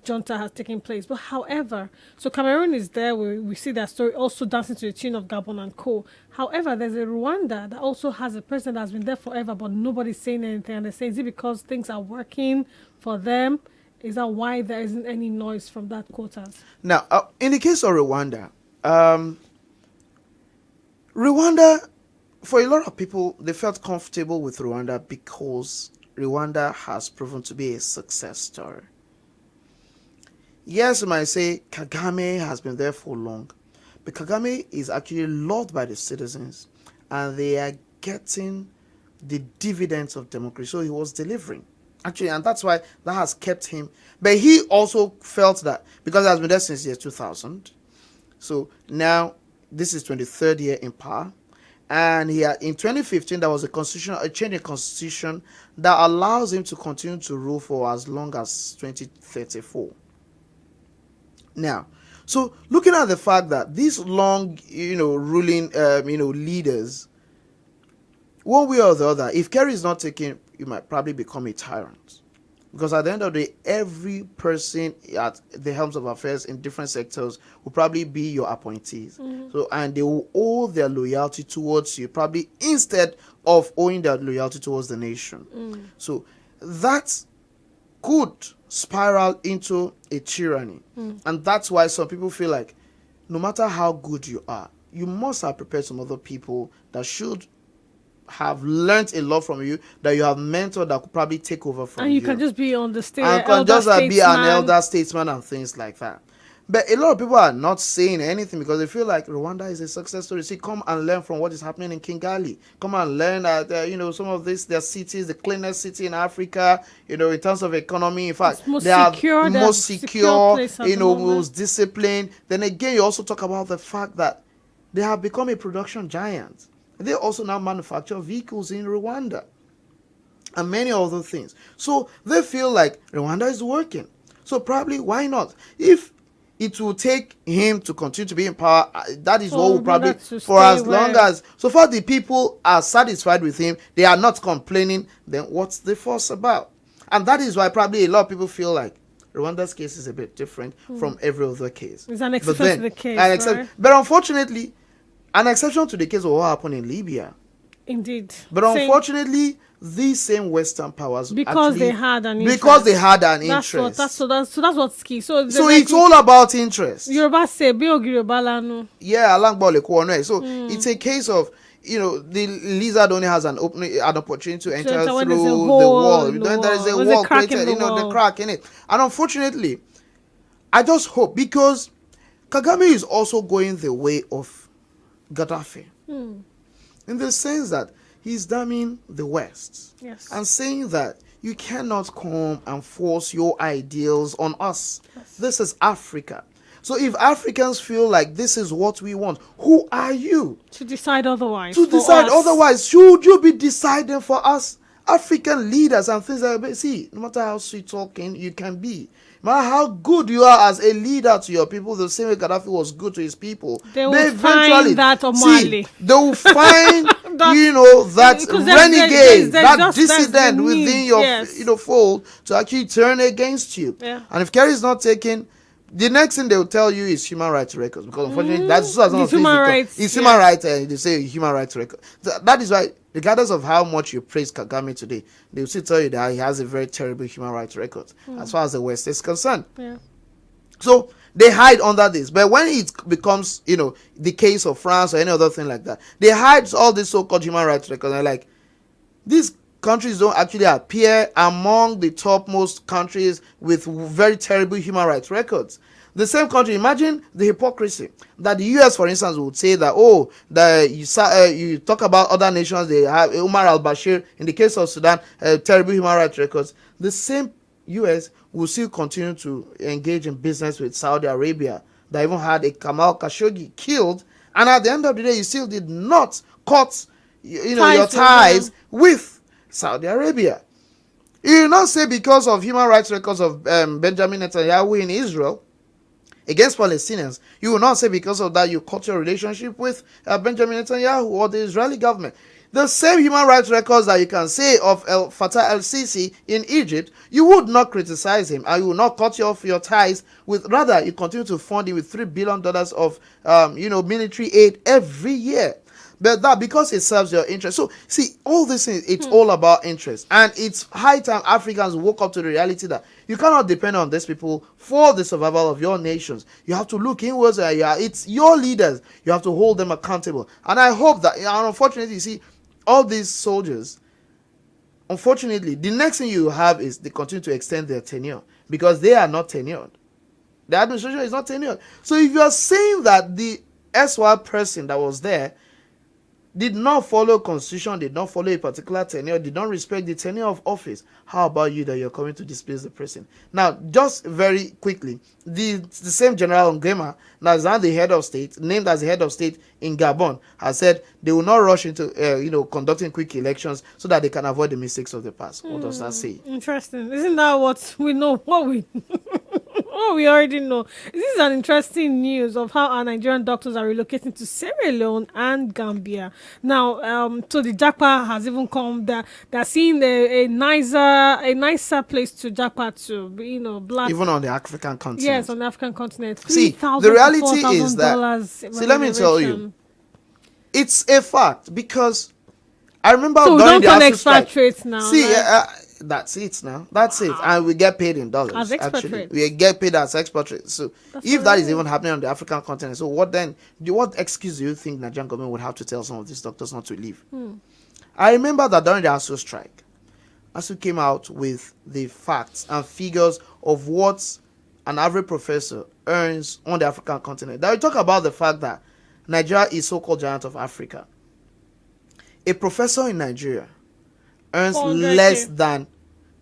junta has taken place. But however, so Cameroon is there, we see that story also dancing to the tune of Gabon and co. However, there's a Rwanda that also has a president that's been there forever, but nobody's saying anything. And they're saying, is it because things are working for them? Is that why there isn't any noise from that quarters? Now, in the case of Rwanda, Rwanda, for a lot of people, they felt comfortable with Rwanda because Rwanda has proven to be a success story. Yes, you might say Kagame has been there for long, but Kagame is actually loved by the citizens, and they are getting the dividends of democracy. So he was delivering, actually, and that's why that has kept him. But he also felt that because he has been there since year 2000, so now this is 23rd year in power, and in 2015 there was a change in constitution that allows him to continue to rule for as long as 2034. Now, so looking at the fact that these long, ruling, leaders, one way or the other, if care is not taken, you might probably become a tyrant. Because at the end of the day, every person at the helms of affairs in different sectors will probably be your appointees. So, and they will owe their loyalty towards you, probably instead of owing their loyalty towards the nation. So that could spiral into a tyranny. And that's why some people feel like no matter how good you are, you must have prepared some other people that should have learned a lot from you, that you have mentored, that could probably take over from you. And you can just be on the stage. And can just be an elder statesman and things like that. But a lot of people are not saying anything because they feel like Rwanda is a success story. See, come and learn from what is happening in Kigali. Come and learn at, some of their cities, the cleanest city in Africa, in terms of economy. In fact, they are most secure, most disciplined. Then again, you also talk about the fact that they have become a production giant. They also now manufacture vehicles in Rwanda and many other things. So they feel like Rwanda is working. So probably, why not? If it will take him to continue to be in power, that is what will probably, for as long as, so far the people are satisfied with him, they are not complaining, then what's the fuss about? And that is why probably a lot of people feel like Rwanda's case is a bit different from every other case. It's an exception to the case, right? But unfortunately, an exception to the case of what happened in Libya. Indeed. But unfortunately, these same Western powers because they had an interest. Interest. So that's what's key. So it's all about interest. Yoruba say, "Bi yeah, so it's a case of the lizard only has an opportunity to enter through the wall. Then there is a wall created, the crack in it. And unfortunately, I just hope, because Kagame is also going the way of Gaddafi, in the sense that he's damning the West, and saying that you cannot come and force your ideals on us. This is Africa. So if Africans feel like this is what we want, who are you to decide otherwise? Should you be deciding for us? African leaders and things like that. See, no matter how sweet talking you can be, no matter how good you are as a leader to your people, the same way Gaddafi was good to his people, they will find that Omali. They will find that renegade, that dissident within your fold to actually turn against you. And if Kerry is not taken, the next thing they will tell you is human rights records, because unfortunately that's human rights. It's human rights, and they say human rights record. That is why, regardless of how much you praise Kagame today, they will still tell you that he has a very terrible human rights record as far as the West is concerned. So they hide under this, but when it becomes the case of France or any other thing like that, they hide all these so-called human rights records. And like, these countries don't actually appear among the topmost countries with very terrible human rights records. The same country, imagine the hypocrisy that the US, for instance, would say that, you talk about other nations, they have Umar al-Bashir, in the case of Sudan, terrible human rights records. The same US will still continue to engage in business with Saudi Arabia, that even had a Kamal Khashoggi killed, and at the end of the day, you still did not cut your ties with Saudi Arabia. You will not say because of human rights records of Benjamin Netanyahu in Israel against Palestinians, you will not say because of that you cut your relationship with Benjamin Netanyahu or the Israeli government. The same human rights records that you can say of Fattah el-Sisi in Egypt, you would not criticize him, and you will not cut off your ties with, rather you continue to fund him with $3 billion of military aid every year. But that, because it serves your interest. So, see, all this is, it's all about interest. And it's high time Africans woke up to the reality that you cannot depend on these people for the survival of your nations. You have to look inwards. It's your leaders. You have to hold them accountable. And I hope that, and unfortunately, you see, all these soldiers, unfortunately, the next thing you have is they continue to extend their tenure, because they are not tenured. The administration is not tenured. So if you are saying that the SY person that was there did not follow constitution, did not follow a particular tenure, did not respect the tenure of office, how about you that you're coming to displace the person? Now, just very quickly, the same General Ngema, now is now the head of state, named as the head of state in Gabon, has said they will not rush into conducting quick elections so that they can avoid the mistakes of the past. What does that say? Interesting. Isn't that what we know? What we already know. This is an interesting news of how our Nigerian doctors are relocating to Sierra Leone and Gambia. Now, so the Japa has even come. They're seeing a nicer place to Japa to, black. Even on the African continent. Yes, on the African continent. See, the reality is that. See, let me tell you, it's a fact, because I remember so during the expatriates now. See, That's it now. That's it. And we get paid in dollars. As Actually, expatriates. we get paid as expatriates. So That's if what that I is mean. even happening on the African continent, so what then? What excuse do you think Nigerian government would have to tell some of these doctors not to leave? I remember that during the ASU strike, ASU came out with the facts and figures of what an average professor earns on the African continent. Now we talk about the fact that Nigeria is so-called giant of Africa. A professor in Nigeria earns 400K. less than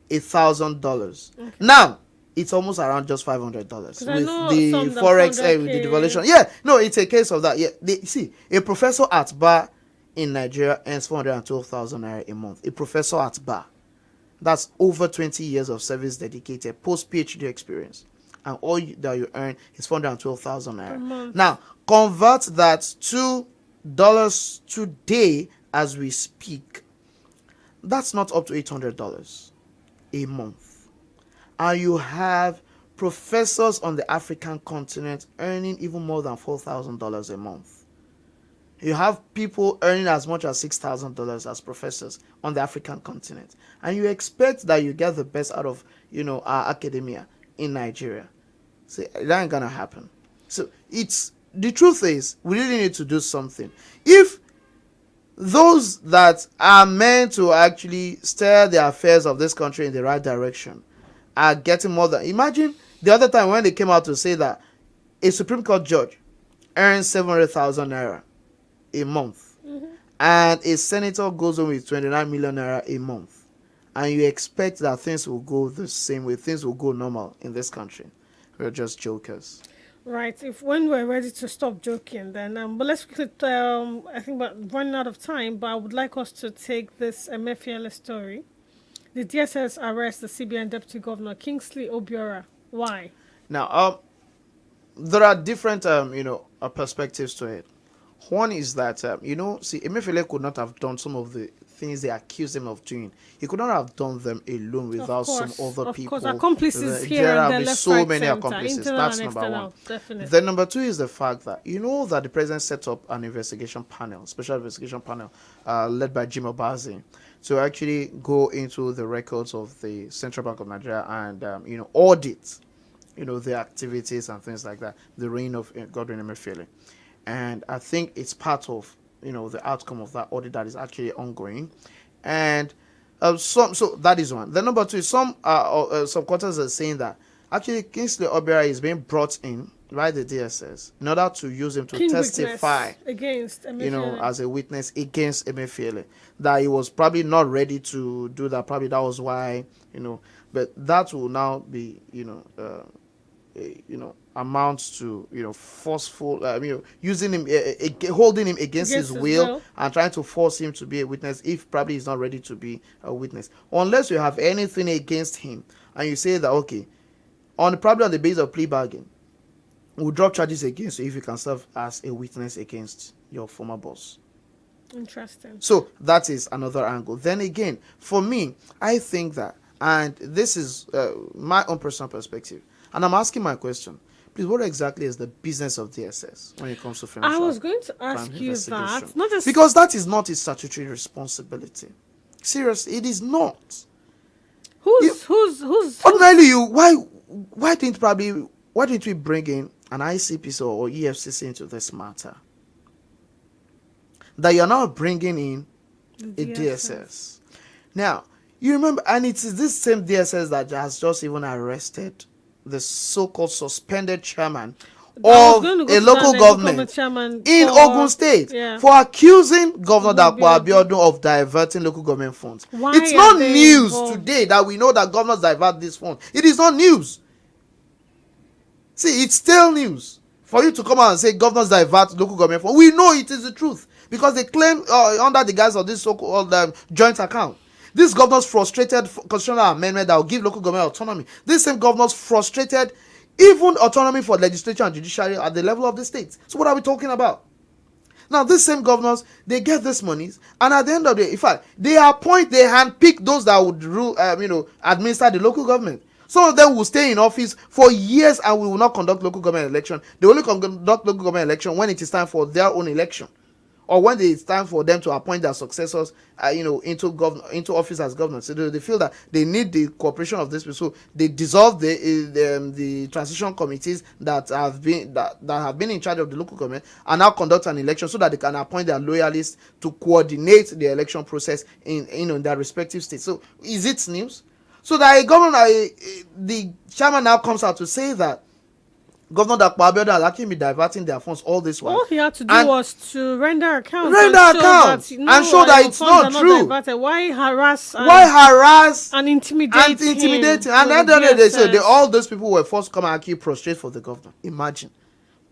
$1,000. Okay. Now it's almost around just $500 with the forex, with the devaluation. Yeah, no, it's a case of that. Yeah, see, a professor at bar in Nigeria earns 412,000 naira a month. A professor at bar, that's over 20 years of service dedicated, post PhD experience, and all that you earn is 412,000 naira. Now convert that to dollars today as we speak. That's not up to $800 a month. And you have professors on the African continent earning even more than $4,000 a month. You have people earning as much as $6,000 as professors on the African continent. And you expect that you get the best out of, our academia in Nigeria. See, that ain't gonna happen. So the truth is, we really need to do something. If those that are meant to actually steer the affairs of this country in the right direction are getting more than... Imagine the other time when they came out to say that a Supreme Court judge earns 700,000 naira a month, and a senator goes on with 29 million naira a month, and you expect that things will go the same way, things will go normal in this country. We're just jokers. Right. When we're ready to stop joking, then but let's quickly. I think we're running out of time, but I would like us to take this Emefiele story. The DSS arrests the CBN Deputy Governor Kingsley Obiora. Why? Now, there are different perspectives to it. One is that Emefiele could not have done some of the things they accused him of doing. He could not have done them alone without some other people. Of course, accomplices here there and have there, so many accomplices. That's number one. Definitely. Then number two is the fact that that the president set up an investigation panel, special investigation panel, led by Jim Obazi, to actually go into the records of the Central Bank of Nigeria and audit, the activities and things like that, the reign of Godwin Emefiele. And I think it's part of the outcome of that audit that is actually ongoing. And so that is one. Then number two is some quarters are saying that actually Kingsley Obiora is being brought in by the DSS in order to use him to testify against Emefiele. As a witness against Emefiele. That he was probably not ready to do that. Probably that was why, but that will now be, amounts to forceful using him, holding him against his will and trying to force him to be a witness if probably he's not ready to be a witness, unless you have anything against him and you say that okay, probably on the basis of plea bargain, we'll drop charges against you if you can serve as a witness against your former boss. Interesting. So that is another angle. Then again, for me, I think that, and this is my own personal perspective, and I'm asking my question, please, what exactly is the business of DSS when it comes to financial? I was going to ask you that. Because that is not his statutory responsibility. Seriously, it is not. Who's ordinarily why didn't we bring in an ICPC or EFCC into this matter? That you're now bringing in a DSS. Now, you remember, and it is this same DSS that has just even arrested the so-called suspended chairman of a local government in Ogun State for accusing Governor Dapo Abiodun of diverting local government funds. It's not news today that we know that governors divert these funds. It is not news. See, it's still news for you to come out and say governors divert local government funds. We know it is the truth because they claim under the guise of this so-called joint account. These governors frustrated constitutional amendment that will give local government autonomy. These same governors frustrated even autonomy for legislature and judiciary at the level of the states. So what are we talking about? Now, these same governors, they get these monies, and at the end of the day, in fact, they handpick those that would rule, administer the local government. Some of them will stay in office for years and we will not conduct local government election. They only conduct local government election when it is time for their own election. or when it's time for them to appoint their successors, into office as governors. So they feel that they need the cooperation of this people. So they dissolve the transition committees that have been in charge of the local government, and now conduct an election so that they can appoint their loyalists to coordinate the election process in their respective states. So is it news? So that the chairman now comes out to say that Governor Dakpo Abiodun has actually been diverting their funds all this while. All he had to do was to render accounts and show that it's not true. Why harass and intimidate him? And at the end of the day, so all those people were forced to come and actually prostrate for the governor. Imagine.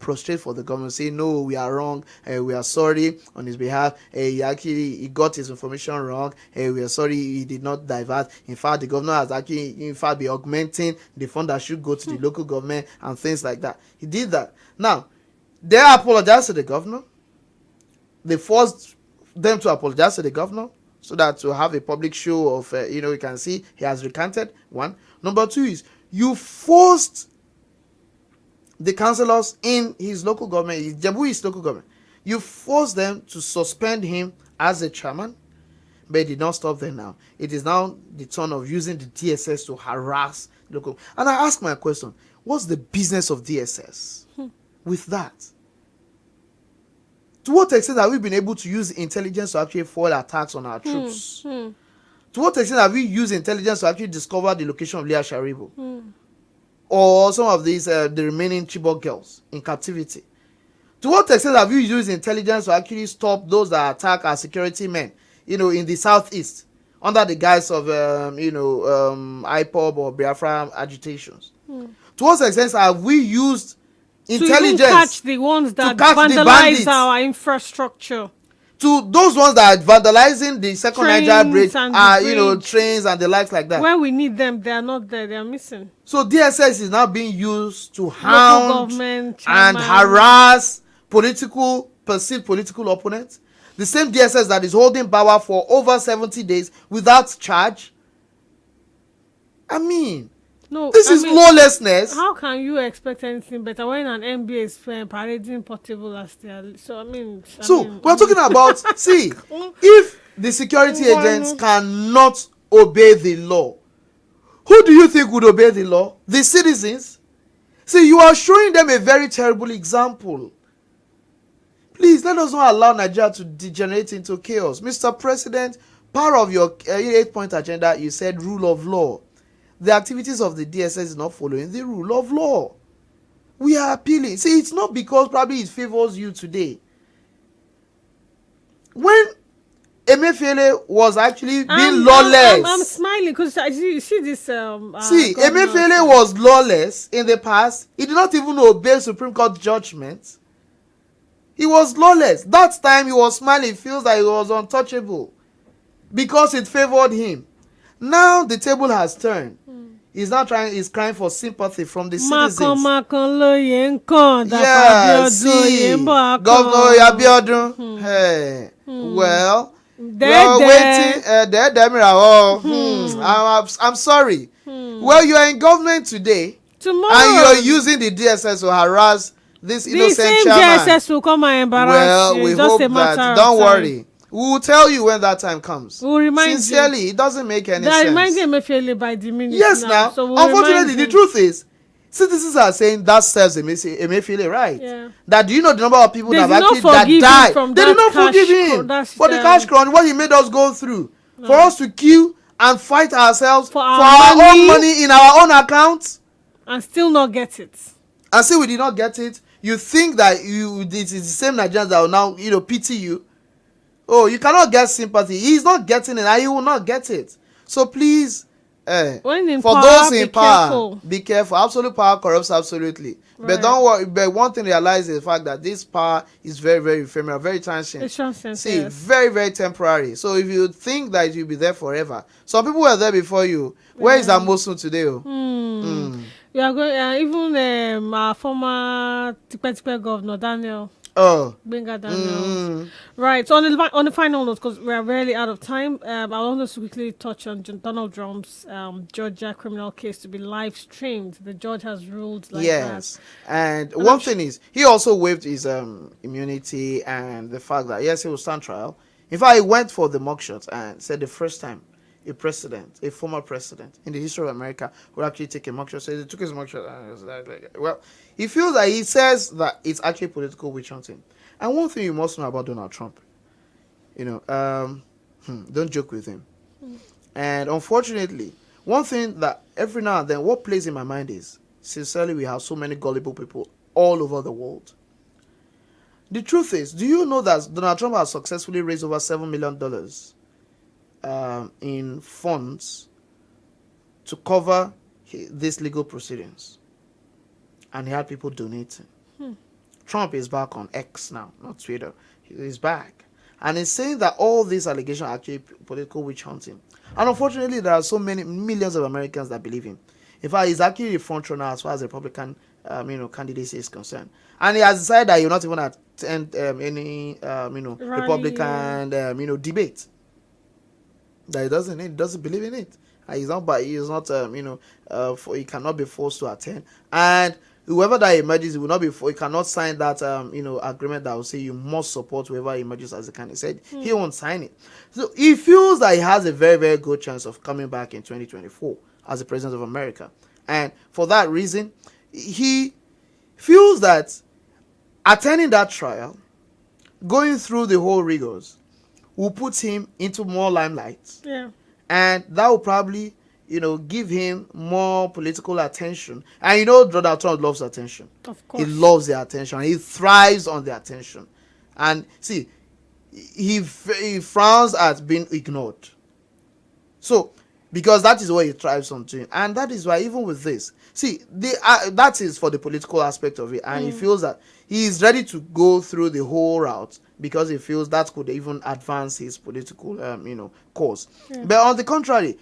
Prostrate for the government, say no, we are wrong, we are sorry on his behalf, he got his information wrong, we are sorry, he did not divert. In fact, the governor has actually been augmenting the fund that should go to the local government and things like that. He did that. Now they apologized to the governor. They forced them to apologize to the governor so that to have a public show of you can see he has recanted. One. Number two is you forced the councillors in his local government, his local government, you forced them to suspend him as a chairman, but it did not stop them now. It is now the turn of using the DSS to harass local. And I ask my question, what's the business of DSS with that? To what extent have we been able to use intelligence to actually foil attacks on our troops? To what extent have we used intelligence to actually discover the location of Leah Sharibu? Or some of these, the remaining Chibok girls in captivity? To what extent have you used intelligence to actually stop those that attack our security men, in the southeast, under the guise of, IPOB or Biafra agitations? To what extent have we used intelligence to catch the ones that vandalize our infrastructure? To those ones that are vandalizing the second Niger bridge, trains and the likes like that. Where we need them, they are not there. They are missing. So DSS is now being used to hound and harass perceived political opponents. The same DSS that is holding power for over 70 days without charge. This is lawlessness. How can you expect anything better when an MBA is parading portable as they are? We're talking about, see, if the security agents cannot obey the law, who do you think would obey the law? The citizens. See, you are showing them a very terrible example. Please, let us not allow Nigeria to degenerate into chaos. Mr. President, part of your 8-point agenda, you said rule of law. The activities of the DSS is not following the rule of law. We are appealing. See, it's not because probably it favors you today. When Emefiele was actually being lawless. I'm smiling because you see this. Emefiele was lawless in the past. He did not even obey Supreme Court judgment. He was lawless. That time he was smiling. He feels like he was untouchable because it favored him. Now the table has turned. He's now he's crying for sympathy from the citizens. Governor Abiodun. Hey. Well, you're waiting. I'm sorry. Well, you are in government today. Tomorrow. And you're using the DSS to harass this innocent chairman. The DSS will come and embarrass you. We hope that. Don't worry. We will tell you when that time comes. We'll remind Sincerely, you. It doesn't make any that sense. That reminds Emefiele by the minute. Yes, now. So Unfortunately, the truth is, citizens are saying that serves Emefiele right. Yeah. That do you know the number of people that died? They did not forgive him for the cash crunch, what he made us go through. No. For us to kill and fight ourselves for our own money in our own accounts. And still not get it. And still we did not get it. You think that it is the same Nigerians that will now pity you. Oh, you cannot get sympathy. He's not getting it, and he will not get it. So please, for those in power, be careful. Absolute power corrupts absolutely. Right. But don't worry. But one thing to realize is the fact that this power is very, very ephemeral, very transient. See, very, very temporary. So if you think that you'll be there forever, some people were there before you. Where is Amosun today? We are going. Even our former Tipe governor Daniel. Oh. Benga Daniels. Right. So on the final note, because we are really out of time, I want us to quickly touch on Donald Trump's Georgia criminal case to be live streamed. The judge has ruled like Yes. that. And one thing is, he also waived his immunity and the fact that, yes, he will stand trial. In fact, he went for the mugshot and said the first time a former president in the history of America would actually take a mugshot. So he took his mugshot and it was like, well, he feels that he says that it's actually political witch hunting. And one thing you must know about Donald Trump, don't joke with him. And unfortunately, one thing that every now and then, what plays in my mind is, sincerely, we have so many gullible people all over the world. The truth is, do you know that Donald Trump has successfully raised over $7 million in funds to cover these legal proceedings? And he had people donating. Trump is back on X now, not Twitter. He's back. And he's saying that all these allegations are actually political witch hunting. And unfortunately, there are so many millions of Americans that believe him. In fact, he's actually the front runner as far as the Republican candidacy is concerned. And he has decided that he will not even attend any Republican debate. That he doesn't believe in it. And he cannot be forced to attend. And whoever that emerges, he cannot sign that agreement that will say you must support whoever emerges as a candidate. He said he won't sign it. So he feels that he has a very, very good chance of coming back in 2024 as the president of America. And for that reason, he feels that attending that trial, going through the whole rigors, will put him into more limelight. Yeah. And that will probably, give him more political attention. And Donald Trump loves attention. Of course. He loves the attention. He thrives on the attention. And see, he frowns at being ignored. So, because that is what he thrives on doing. And that is why, even with this, see, that is for the political aspect of it. And he feels that he is ready to go through the whole route because he feels that could even advance his political, cause. Yeah. But on the contrary,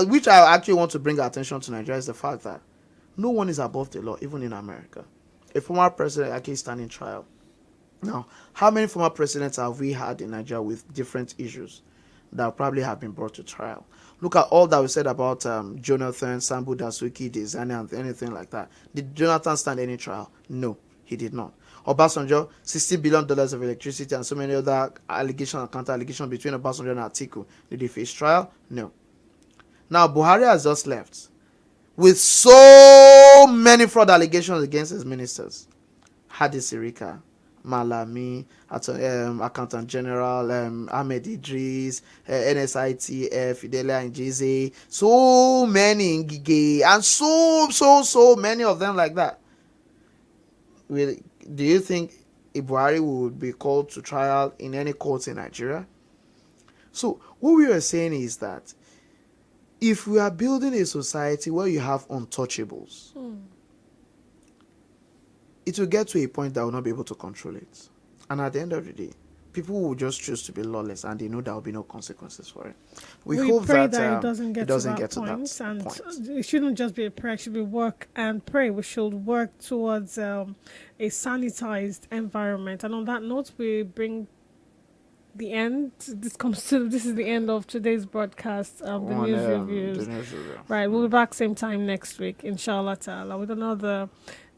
which I actually want to bring attention to Nigeria, is the fact that no one is above the law, even in America. A former president actually standing trial. Now, how many former presidents have we had in Nigeria with different issues that probably have been brought to trial? Look at all that we said about Jonathan, Sambu Dasuki, Dezani, and anything like that. Did Jonathan stand any trial? No, he did not. Obasanjo, $60 billion of electricity and so many other allegations and counter-allegations between Obasanjo and Atiku. Did he face trial? No. Now, Buhari has just left with so many fraud allegations against his ministers. Hadi Sirika, Malami, Accountant General, Ahmed Idris, NSITF, Fidelia Njeze, so many Ngige, and so many of them like that. Do you think Buhari would be called to trial in any court in Nigeria? So what we are saying is that if we are building a society where you have untouchables, it will get to a point that will not be able to control it. And at the end of the day, people will just choose to be lawless and they know there will be no consequences for it. We hope pray that it doesn't get to that point. And it shouldn't just be a prayer, it should be work and pray. We should work towards a sanitized environment. And on that note, we bring the end. This is the end of today's broadcast of the news reviews. Right, we'll be back same time next week, inshallah ta'ala, with another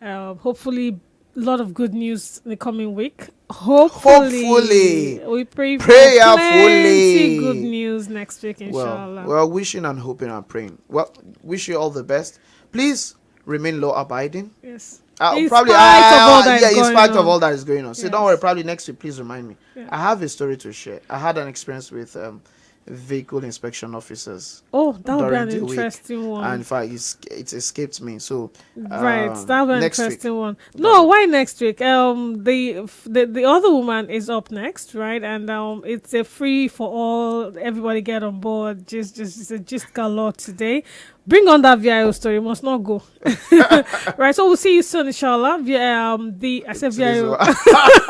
hopefully a lot of good news in the coming week. Hopefully. We pray for plenty good news next week, inshallah. Well, wishing and hoping and praying. Well, wish you all the best. Please remain law abiding. Yes. In spite of all that is going on. So don't worry, probably next week, please remind me. Yeah. I have a story to share. I had an experience with vehicle inspection officers. Oh, that would be an interesting one. And in fact, it escaped me. So right, that would be an interesting one. No, why next week? The other woman is up next, right? And it's a free for all. Everybody get on board. Just galore today. Bring on that VIO story. Must not go. Right. So we'll see you soon, inshallah. I said VIO.